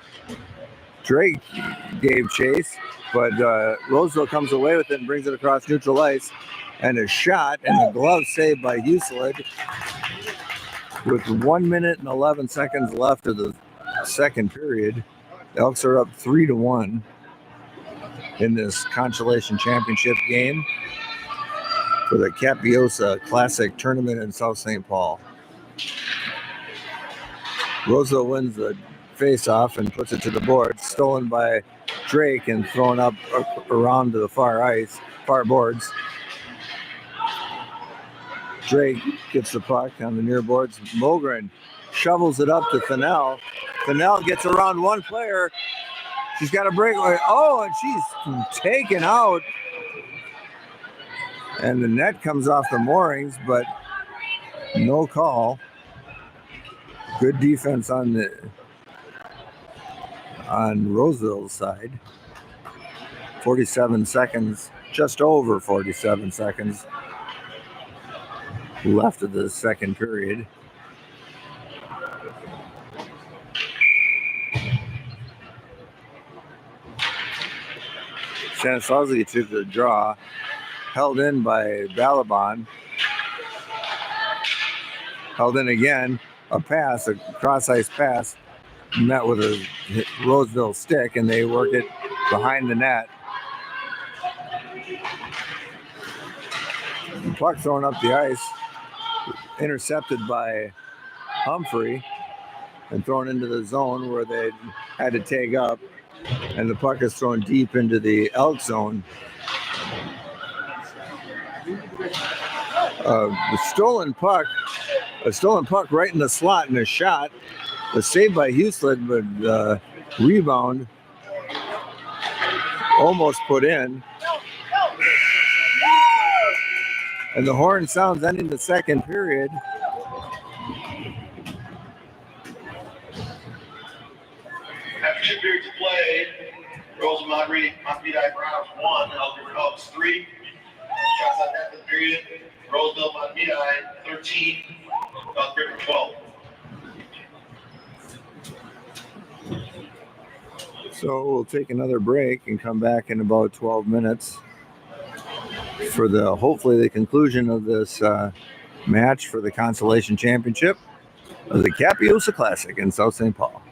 Drake gave chase, but Roseville comes away with it and brings it across neutral ice. And a shot and a glove saved by Huselid with 1 minute and 11 seconds left of the second period. The Elks are up 3-1 in this Consolation Championship game for the Kaposia Classic Tournament in South St. Paul. Roseville wins the face-off and puts it to the board, stolen by Drake and thrown up around to the far boards. Drake gets the puck on the near boards. Mogren shovels it up to Thinnell. Thinnell gets around one player. She's got a breakaway. Oh, and she's taken out. And the net comes off the moorings, but no call. Good defense on Roseville's side. 47 seconds, just over 47 seconds left of the second period. Stanislawski took the draw, held in by Balaban. Held in again, a pass, a cross-ice pass, met with a Roseville stick, and they work it behind the net. The puck thrown up the ice, intercepted by Humphrey and thrown into the zone where they had to take up, and the puck is thrown deep into the Elk zone. The stolen puck A stolen puck right in the slot and a shot. A save by Huesland, but rebound almost put in. And the horn sounds ending the second period. After 2 periods of play, Roseville Mahtamedi Browns 1, Elk Cubs 3. Shots on net for the period. Roseville Mahtamedi 13, Elk River 12. So we'll take another break and come back in about 12 minutes for hopefully the conclusion of this match for the Consolation Championship of the Kaposia Classic in South St. Paul.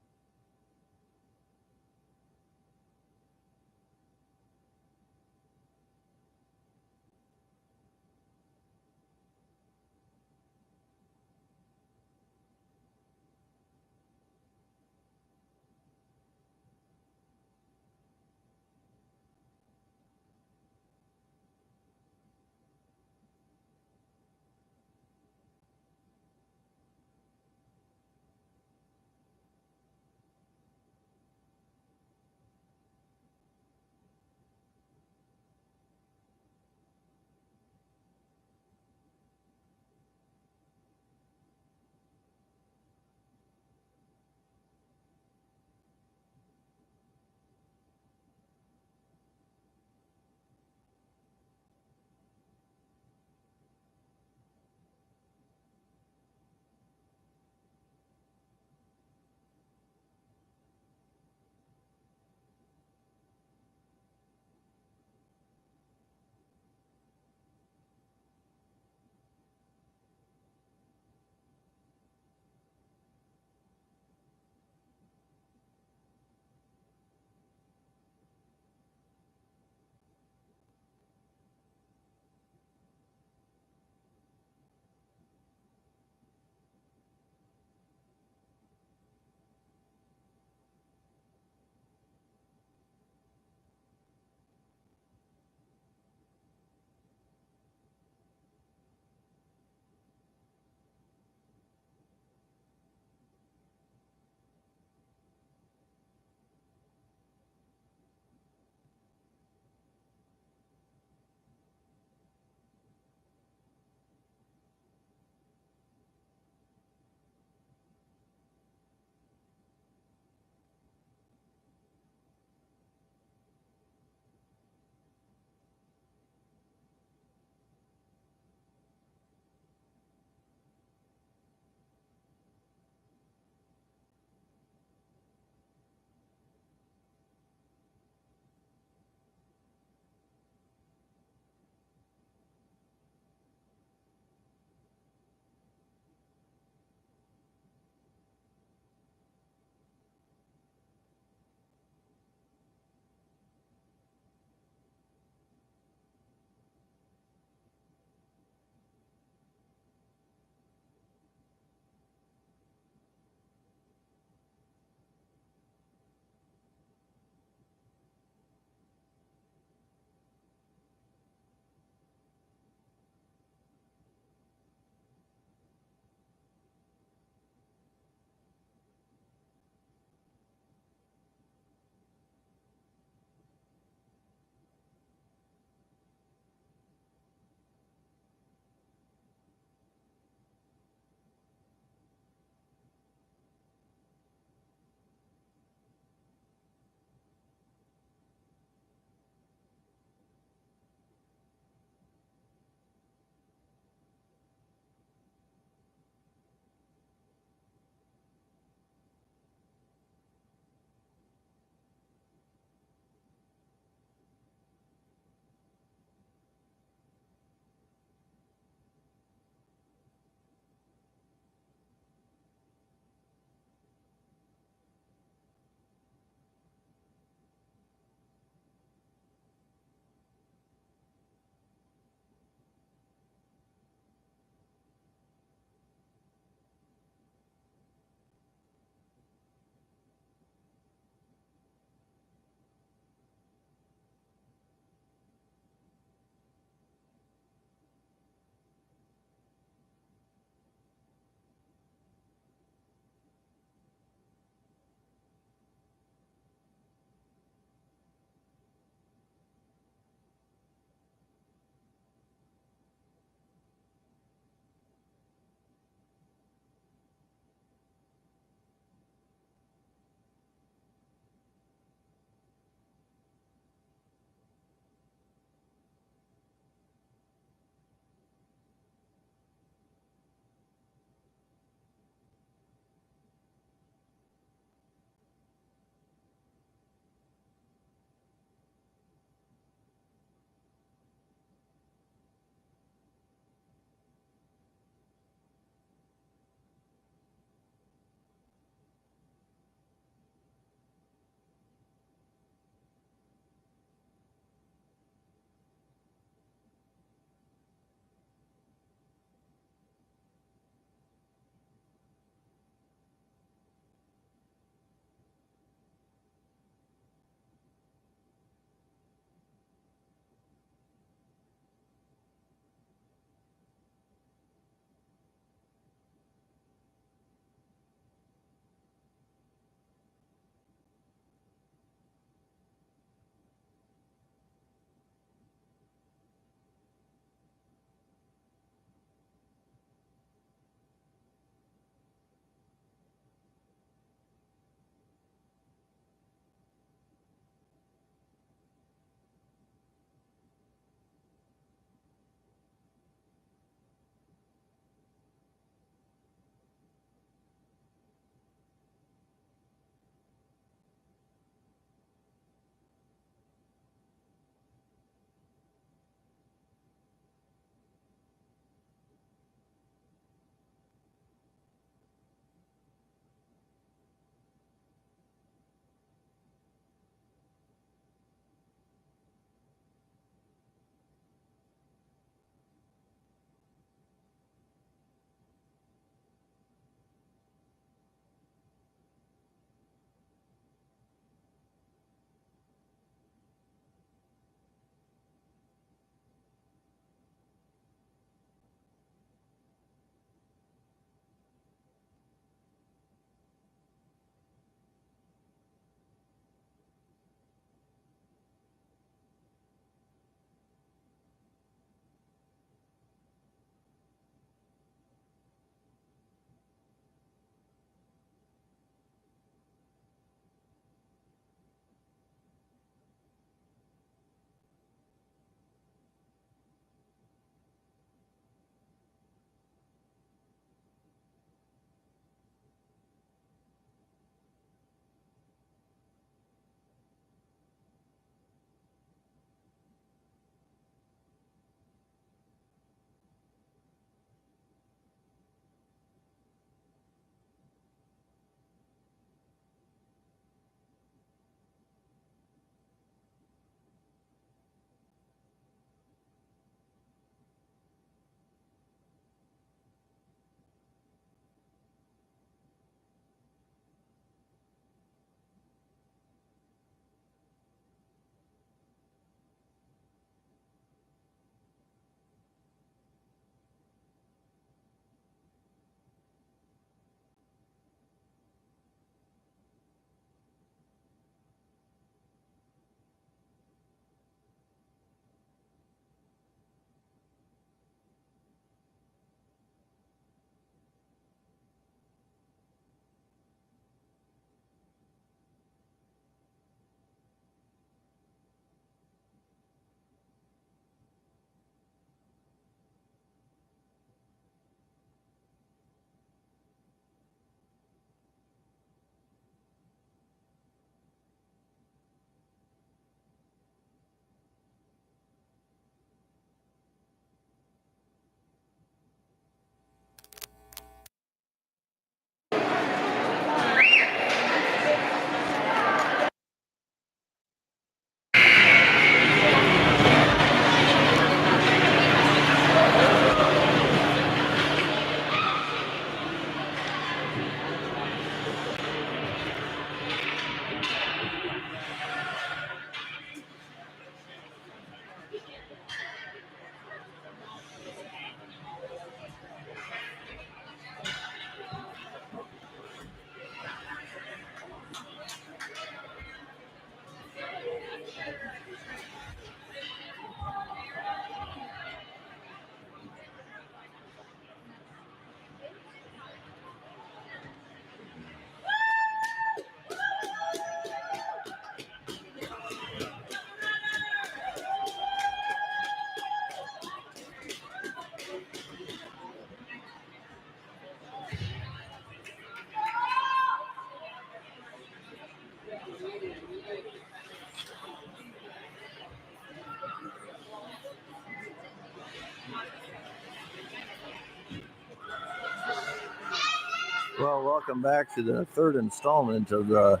Well, welcome back to the third installment of the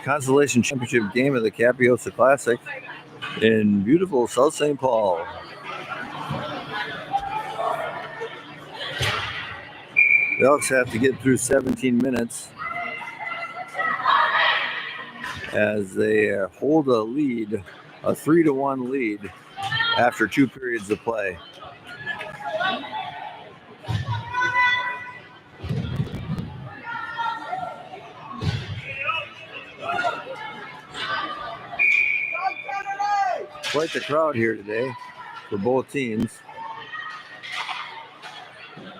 Consolation Championship game of the Kaposia Classic in beautiful South St. Paul. The Elks have to get through 17 minutes as they hold a lead, a 3-1 lead after 2 periods of play. Quite the crowd here today for both teams.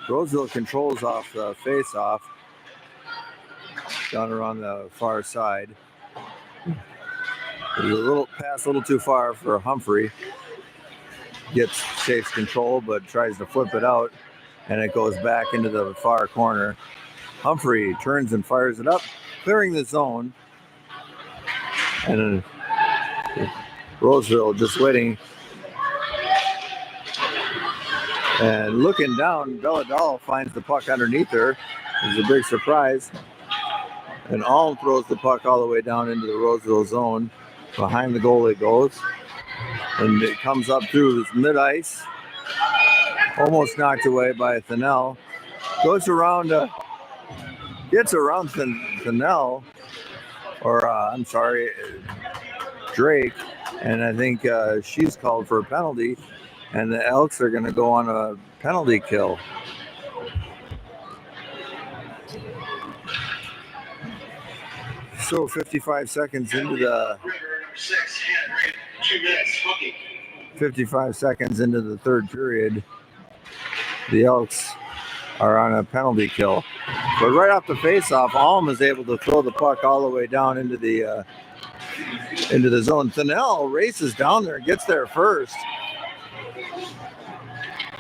Roseville controls off the face-off down around the far side. There's a little pass a little too far for Humphrey. Takes control but tries to flip it out, and it goes back into the far corner. Humphrey turns and fires it up, clearing the zone. And Roseville just waiting. And looking down, Belladal finds the puck underneath her. It's a big surprise. And Alm throws the puck all the way down into the Roseville zone. Behind the goal it goes. And it comes up through mid-ice. Almost knocked away by Thanell. Goes around, gets around Thanell. Drake. And I think she's called for a penalty. And the Elks are going to go on a penalty kill. So 55 seconds into the 55 seconds into the third period, the Elks are on a penalty kill. But right off the face-off, Alm is able to throw the puck all the way down into the zone. Thanell races down there and gets there first.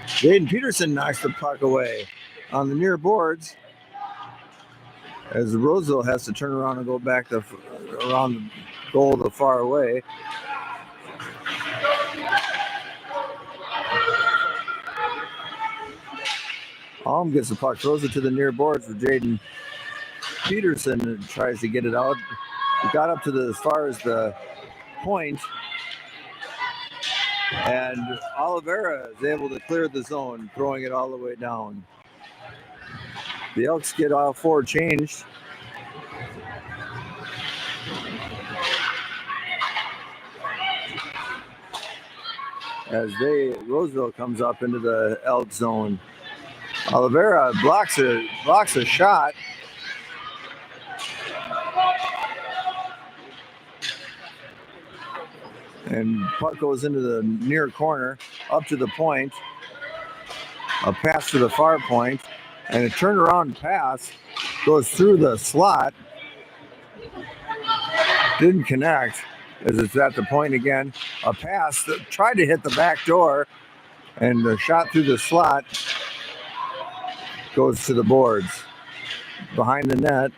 Jaden Peterson knocks the puck away on the near boards as Roseville has to turn around and go back around the goal the far away. Alm gets the puck, throws it to the near boards for Jaden Peterson and tries to get it out. He got up to as far as the point, and Oliveira is able to clear the zone, throwing it all the way down. The Elks get all four changed. As Roseville comes up into the Elk zone. Oliveira blocks a shot. And puck goes into the near corner, up to the point. A pass to the far point. And a turnaround pass goes through the slot. Didn't connect as it's at the point again. A pass that tried to hit the back door, and the shot through the slot goes to the boards. Behind the net.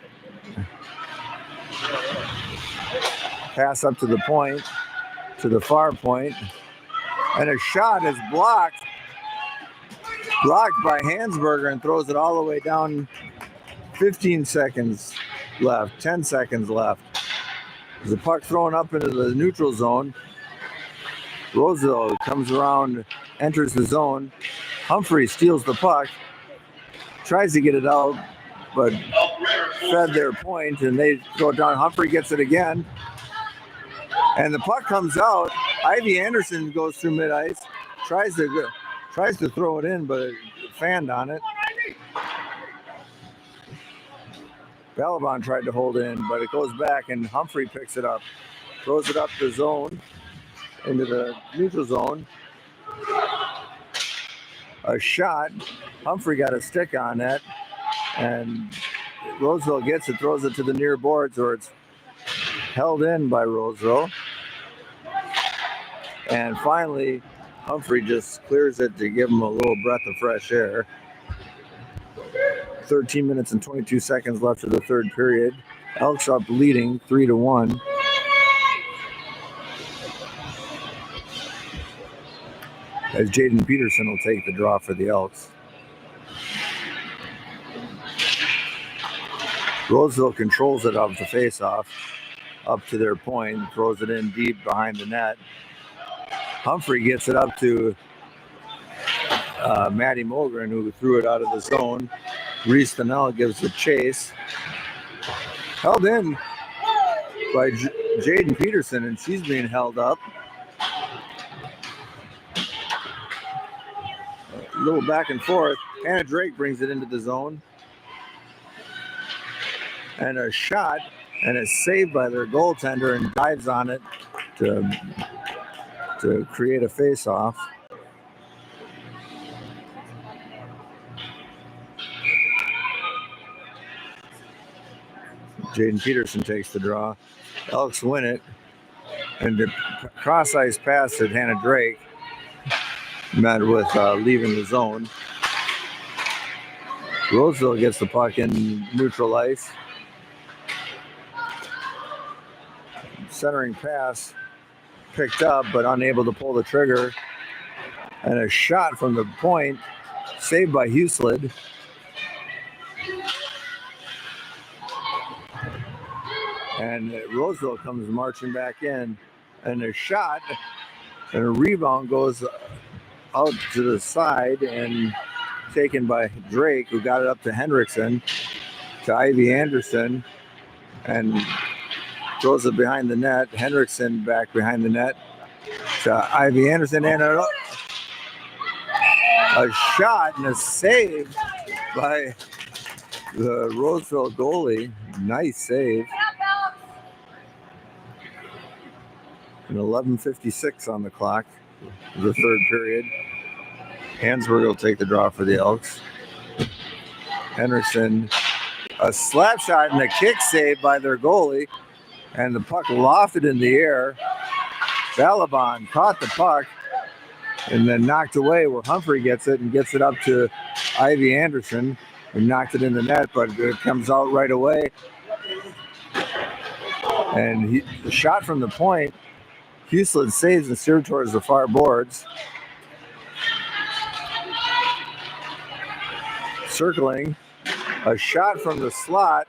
Pass up to the point, to the far point. And a shot is blocked by Hansberger and throws it all the way down. 15 seconds left, 10 seconds left. There's a puck thrown up into the neutral zone. Roseville comes around, enters the zone. Humphrey steals the puck, tries to get it out, but fed their point, and they throw it down. Humphrey gets it again, and the puck comes out. Ivy Anderson goes through mid-ice, tries to throw it in, but it fanned on it. Balaban tried to hold in, but it goes back, and Humphrey picks it up, throws it up the zone, into the neutral zone. A shot. Humphrey got a stick on that, and Roseville gets it, throws it to the near boards, or it's held in by Roseville. And finally, Humphrey just clears it to give him a little breath of fresh air. 13 minutes and 22 seconds left of the third period. Elks up leading 3-1. As Jaden Peterson will take the draw for the Elks. Roseville controls it off the face-off up to their point, throws it in deep behind the net. Humphrey gets it up to Matty Mogren, who threw it out of the zone. Reese Fennell gives the chase. Held in by Jaden Peterson, and she's being held up. A little back and forth. Hannah Drake brings it into the zone. And a shot, and it's saved by their goaltender and dives on it to create a face-off. Jaden Peterson takes the draw. Elks win it. And the cross-ice pass at Hannah Drake met with leaving the zone. Roseville gets the puck in neutral ice. Centering pass picked up, but unable to pull the trigger. And a shot from the point, saved by Huslid. And Roseville comes marching back in. And a shot and a rebound goes out to the side and taken by Drake, who got it up to Hendrickson, to Ivy Anderson, and throws it behind the net. Hendrickson back behind the net to Ivy Anderson, and a shot and a save by the Roseville goalie. Nice save. And 11:56 on the clock, the third period. Hansberg will take the draw for the Elks. Henderson, a slap shot and a kick save by their goalie, and the puck lofted in the air. Balaban caught the puck and then knocked away where Humphrey gets it and gets it up to Ivy Anderson, who knocked it in the net, but it comes out right away. And the shot from the point, Huslid saves and steered towards the far boards. Circling, a shot from the slot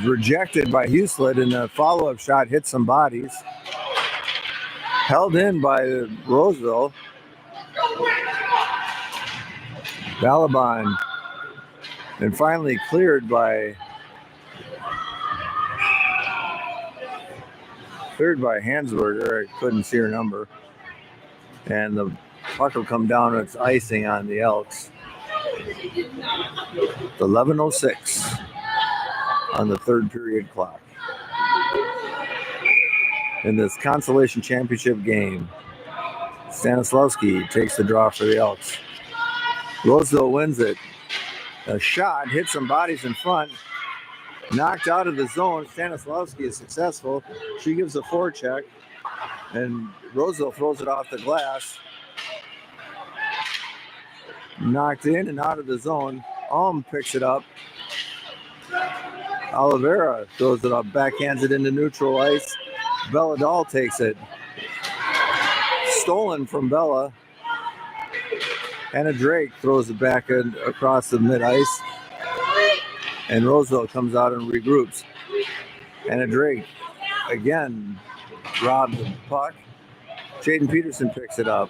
rejected by Huslid, and a follow-up shot hit some bodies. Held in by Roseville. Balaban, and finally cleared by Hansberger. I couldn't see her number. And the puck will come down. It's icing on the Elks. 11:06 on the third period clock. In this Consolation Championship game, Stanislawski takes the draw for the Elks. Roseville wins it. A shot hits some bodies in front. Knocked out of the zone. Stanislawski is successful. She gives a forecheck, and Roseville throws it off the glass. Knocked in and out of the zone. Picks it up. Oliveira throws it up, backhands it into neutral ice. Bella Dahl takes it. Stolen from Bella. Hannah Drake throws it back across the mid-ice. And Roseville comes out and regroups. Hannah Drake again robbed the puck. Jaden Peterson picks it up.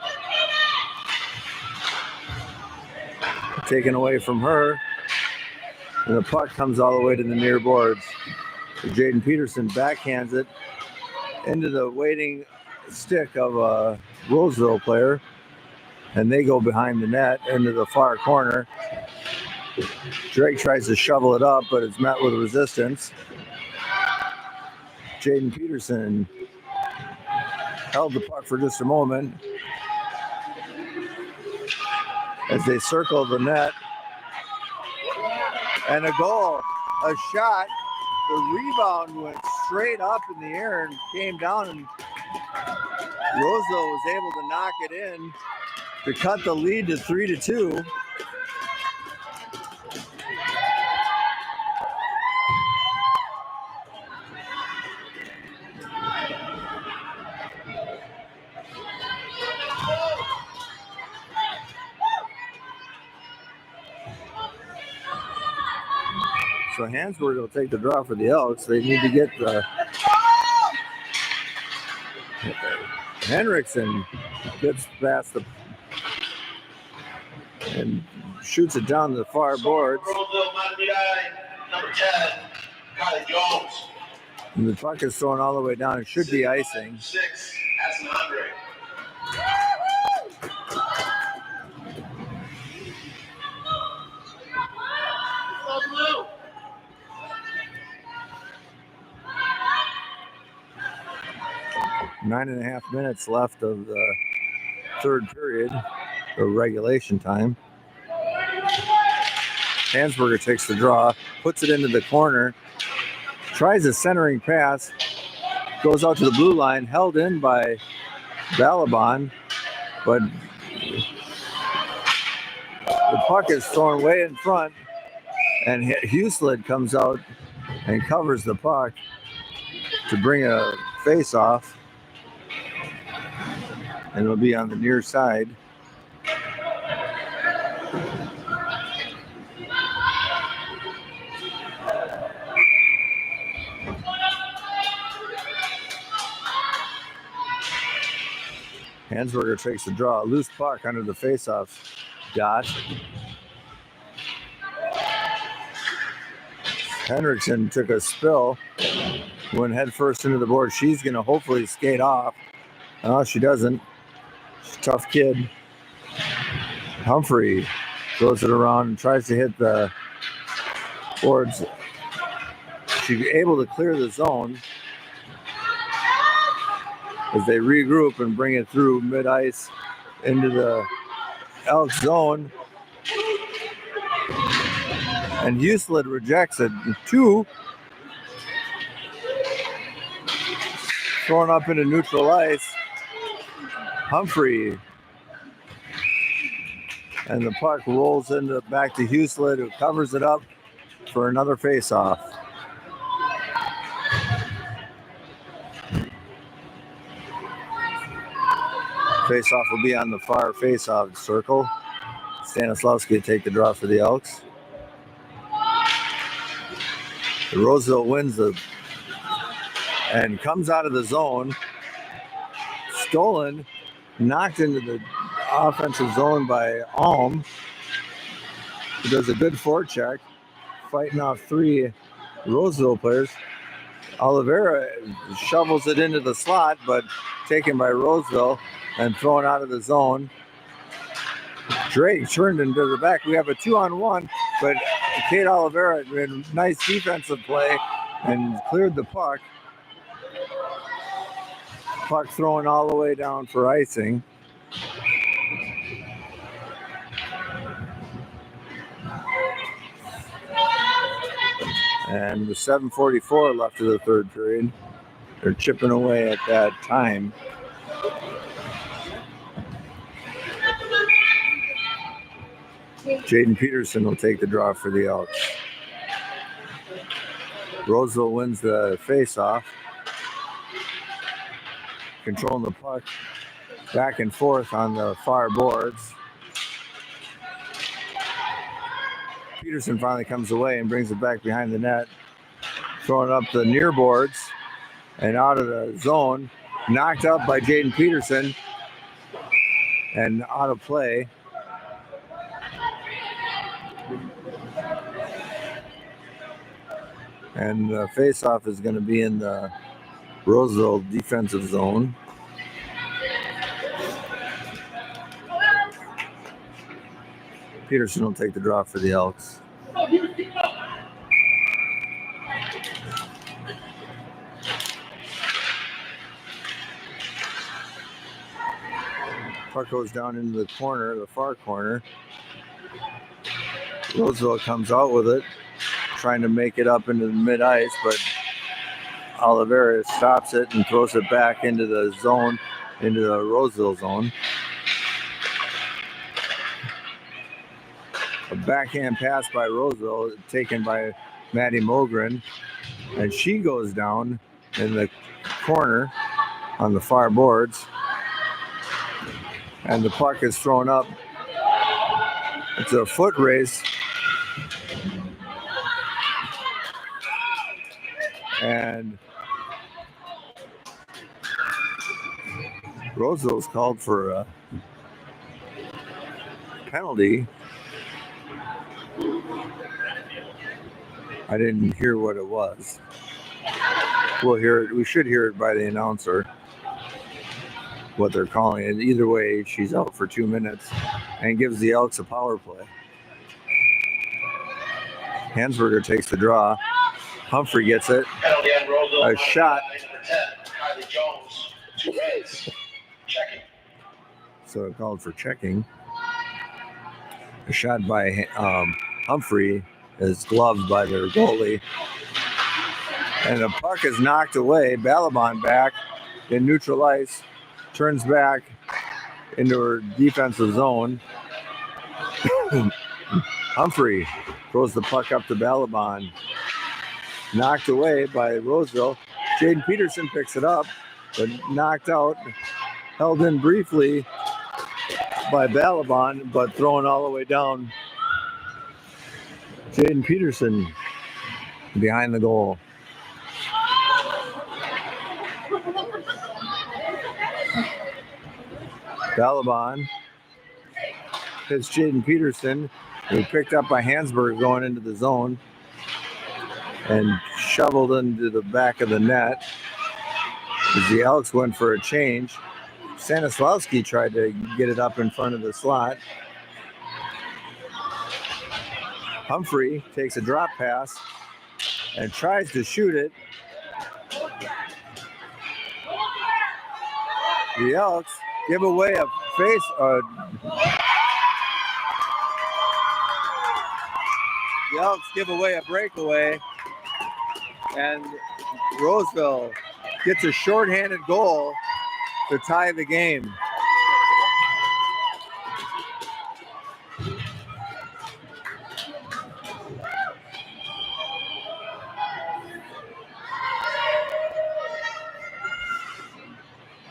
Taken away from her. And the puck comes all the way to the near boards. Jaden Peterson backhands it into the waiting stick of a Roseville player. And they go behind the net into the far corner. Drake tries to shovel it up, but it's met with resistance. Jaden Peterson held the puck for just a moment as they circle the net. And a goal, a shot. The rebound went straight up in the air and came down, and Roseville was able to knock it in to cut the lead to 3-2. So Hansburg will take the draw for the Elks. They need to get the Henriksen gets past the and shoots it down the far boards. Number 10, Kylie Jones. And the puck is thrown all the way down. It should be icing. 6, that's an Andre. 9.5 minutes left of the third period, or regulation time. Hansberger takes the draw, puts it into the corner, tries a centering pass, goes out to the blue line, held in by Balaban, but the puck is thrown way in front, and Huslid comes out and covers the puck to bring a face-off, and it'll be on the near side. Hansberger takes the draw, loose puck under the face-off dot. Henriksen took a spill, went head first into the board. She's going to hopefully skate off. No, she doesn't. She's a tough kid. Humphrey throws it around and tries to hit the boards. She's able to clear the zone as they regroup and bring it through mid-ice into the Elk zone. And Huslid rejects it. 2 thrown up into neutral ice. Humphrey. And the puck rolls back to Huslid, who covers it up for another face-off. Face-off will be on the far face-off circle. Stanislavski will take the draw for the Elks. Roseville wins and comes out of the zone. Stolen, knocked into the offensive zone by Alm, who does a good forecheck, fighting off 3 Roseville players. Oliveira shovels it into the slot, but taken by Roseville and thrown out of the zone. Drake turned into the back. We have a 2-on-1, but Kate Oliveira did a nice defensive play and cleared the puck. Puck thrown all the way down for icing. And with 7:44 left of the third period, they're chipping away at that time. Jaden Peterson will take the draw for the Elks. Roseville wins the face-off. Controlling the puck back and forth on the far boards. Peterson finally comes away and brings it back behind the net. Throwing up the near boards and out of the zone. Knocked up by Jaden Peterson and out of play. And the face-off is going to be in the Roseville defensive zone. Peterson will take the draw for the Elks. Puck goes down into the corner, the far corner. Roseville comes out with it, trying to make it up into the mid-ice, but Oliveira stops it and throws it back into the zone, into the Roseville zone. A backhand pass by Roseville, taken by Maddie Mogren, and she goes down in the corner on the far boards, and the puck is thrown up. It's a foot race. And Roseville's called for a penalty. I didn't hear what it was. We'll hear it. We should hear it by the announcer, what they're calling it. Either way, she's out for 2 minutes and gives the Elks a power play. Hansberger takes the draw. Humphrey gets it. A shot. So it called for checking. A shot by Humphrey is gloved by their goalie. And the puck is knocked away. Balaban back in neutral ice. Turns back into her defensive zone. Humphrey throws the puck up to Balaban. Knocked away by Roseville. Jaden Peterson picks it up, but knocked out. Held in briefly by Balaban, but thrown all the way down. Jaden Peterson behind the goal. Balaban hits Jaden Peterson, who picked up by Hansberg going into the zone and shoveled into the back of the net. As the Elks went for a change, Stanislawski tried to get it up in front of the slot. Humphrey takes a drop pass and tries to shoot it. The Elks give away a face. The Elks give away a breakaway, and Roseville gets a shorthanded goal to tie the game.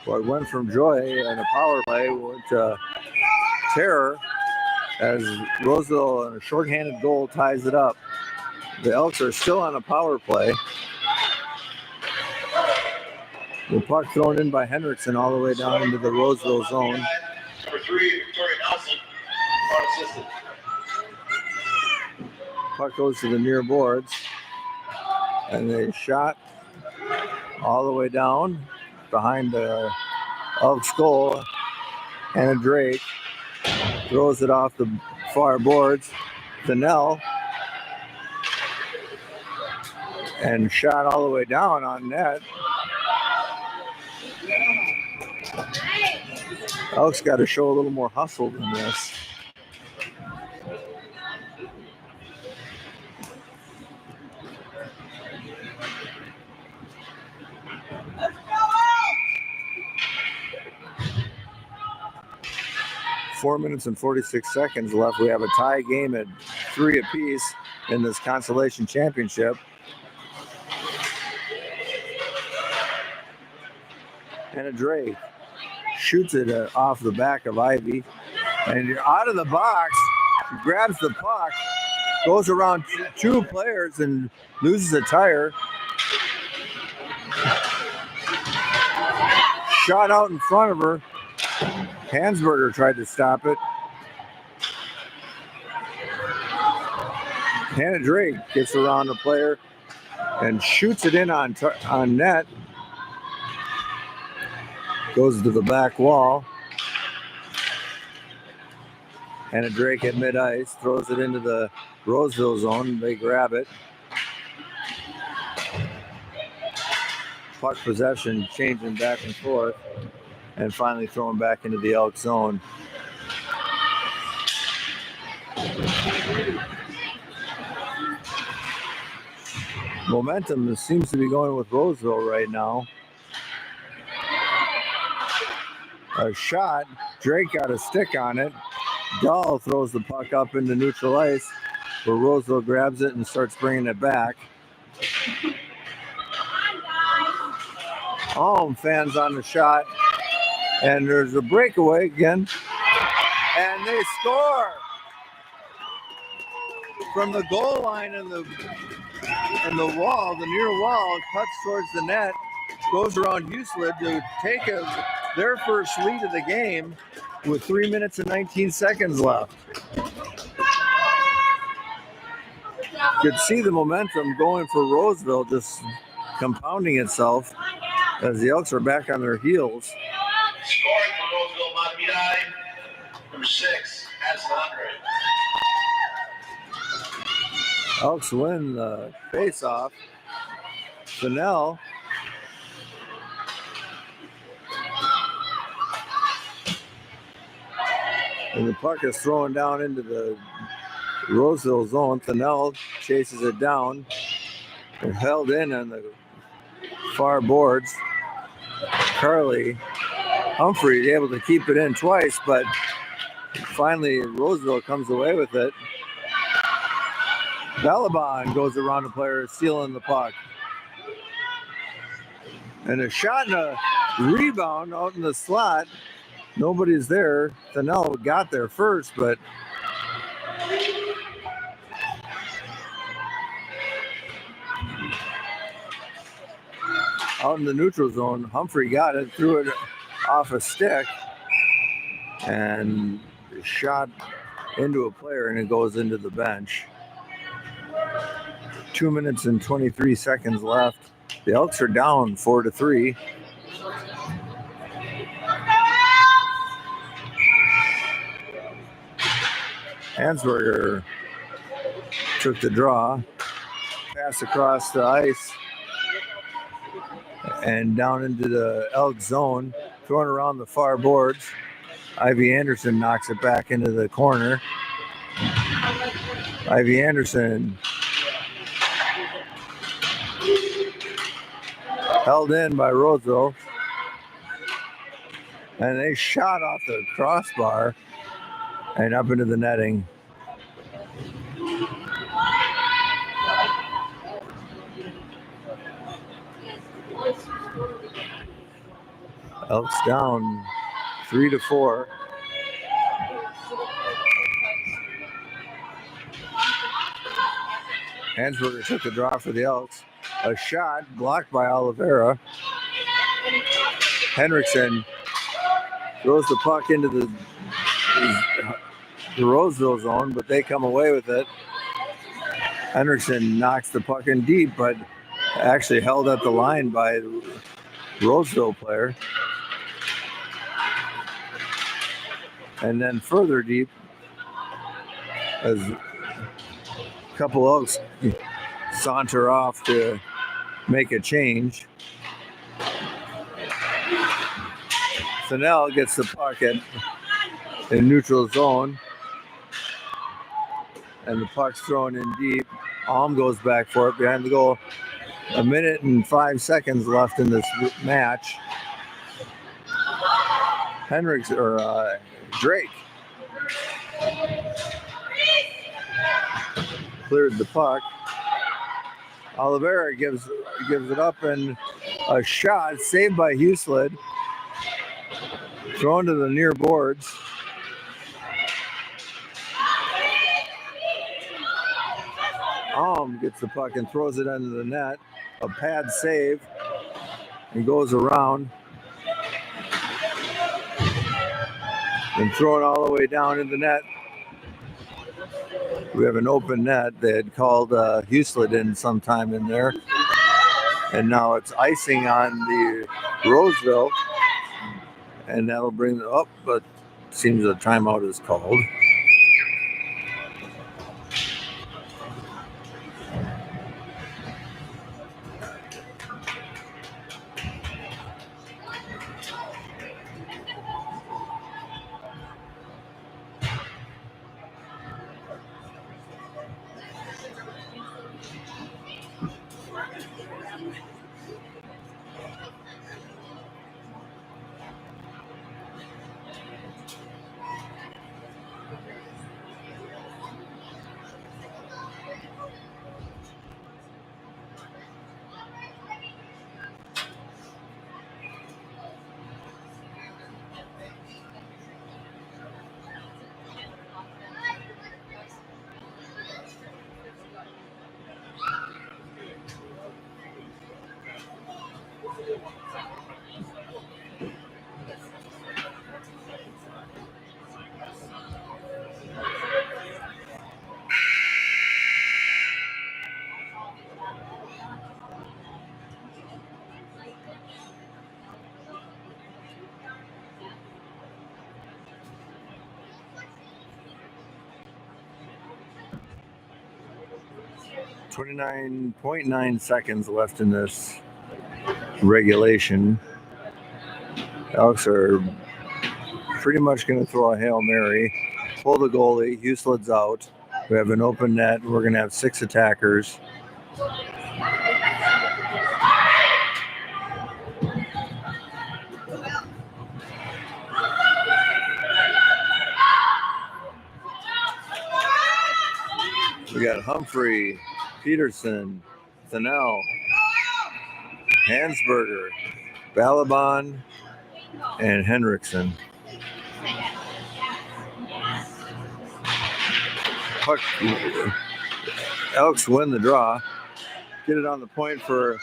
What went from joy and a power play went to terror as Roseville on a shorthanded goal ties it up. The Elks are still on a power play. The puck thrown in by Hendrickson all the way down into the Roseville zone. Number 3, Victoria Nelson, front assistant. Puck goes to the near boards, and they shot all the way down behind the Elks goal. Hannah Drake throws it off the far boards to Nell, and shot all the way down on net. Elks got to show a little more hustle than this. Four minutes and 46 seconds left. We have a tie game at 3 apiece in this Consolation Championship. Hannah Drake shoots it off the back of Ivy, and out of the box, grabs the puck, goes around two players and loses a tire. Shot out in front of her. Hansberger tried to stop it. Hannah Drake gets around the player and shoots it in on net. Goes to the back wall. Hannah Drake at mid-ice throws it into the Roseville zone. They grab it. Puck possession changing back and forth, and finally thrown back into the Elk zone. Momentum seems to be going with Roseville right now. A shot. Drake got a stick on it. Dahl throws the puck up into neutral ice, where Roseville grabs it and starts bringing it back. Home fans on the shot, and there's a breakaway again, and they score. from the goal line and the wall, the near wall, cuts towards the net, goes around Huslid to take their first lead of the game with 3 minutes and 19 seconds left. You could see the momentum going for Roseville just compounding itself as the Elks are back on their heels. Scoring for Roseville, Mahtamedi, number 6, has 100. Elks win the face-off. Fennell and the puck is thrown down into the Roseville zone. Fennell chases it down and held in on the far boards. Humphrey is able to keep it in twice, but finally Roseville comes away with it. Balaban goes around the player, stealing the puck. And a shot and a rebound out in the slot. Nobody's there. Fennell got there first, but out in the neutral zone, Humphrey got it, threw it off a stick, and shot into a player, and it goes into the bench. 2 minutes and 23 seconds left. The Elks are down 4-3. Hansberger took the draw, pass across the ice, and down into the Elk zone, thrown around the far boards. Ivy Anderson knocks it back into the corner. Ivy Anderson held in by Roseville, and they shot off the crossbar and up into the netting. Elks down 3-4. Hansberger took the draw for the Elks. A shot blocked by Oliveira. Henriksen throws the puck into the Roseville zone, but they come away with it. Henriksen knocks the puck in deep, but actually held at the line by the Roseville player. And then further deep as a couple Elks saunter off to make a change. Fennell gets the puck in neutral zone, and the puck's thrown in deep. Alm goes back for it behind the goal. 1 minute and 5 seconds left in this match. Drake cleared the puck. Oliveira gives it up, and a shot saved by Huslid. Thrown to the near boards. Alm gets the puck and throws it under the net. A pad save. And goes around. And thrown all the way down in the net. We have an open net. They had called Huslid in sometime in there. And now it's icing on the Roseville. And that'll bring it up, but it seems a timeout is called. 29.9 seconds left in this regulation. Elks are pretty much going to throw a Hail Mary, pull the goalie, Husled's out. We have an open net. We're going to have 6 attackers. We got Humphrey, Peterson, Thanel, Hansberger, Balabon, and Henriksen. Puck, Elks win the draw. Get it on the point for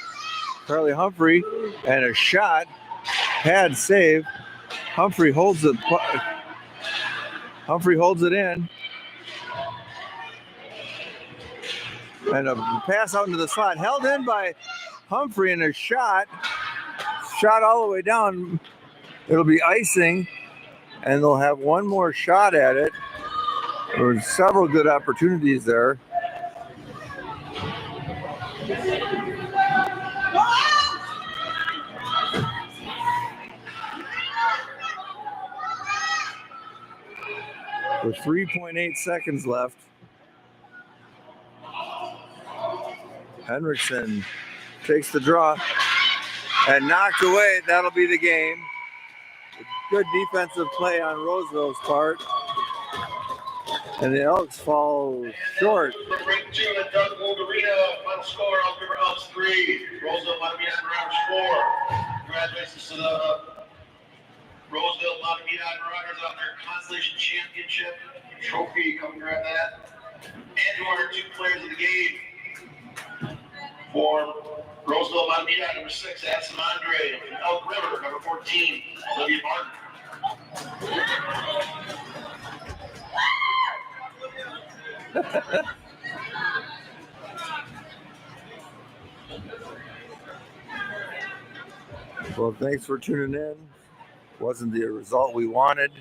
Charlie Humphrey, and a shot. Pad save. Humphrey holds it. Humphrey holds it in. And a pass out into the slot. Held in by Humphrey, and a shot. Shot all the way down. It'll be icing, and they'll have one more shot at it. There were several good opportunities there. With 3.8 seconds left, Henriksen takes the draw and knocked away. That'll be the game. Good defensive play on Roseville's part. And the Elks fall short. Break 2 at Doug Arena. Final score, Elk River Elks 3. Roseville Mahtamedi Marauders 4. Congratulations to the Roseville Mahtamedi Marauders on their Consolation Championship trophy. Come grab that. And who are 2 players of the game for Roseville Mahtamedi, number 6, Addison Andre. And Elk River, number 14, Olivia Martin. Well, thanks for tuning in. Wasn't the result we wanted,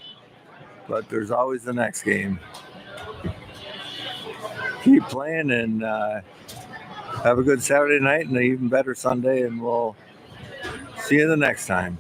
but there's always the next game. Keep playing and have a good Saturday night and an even better Sunday, and we'll see you the next time.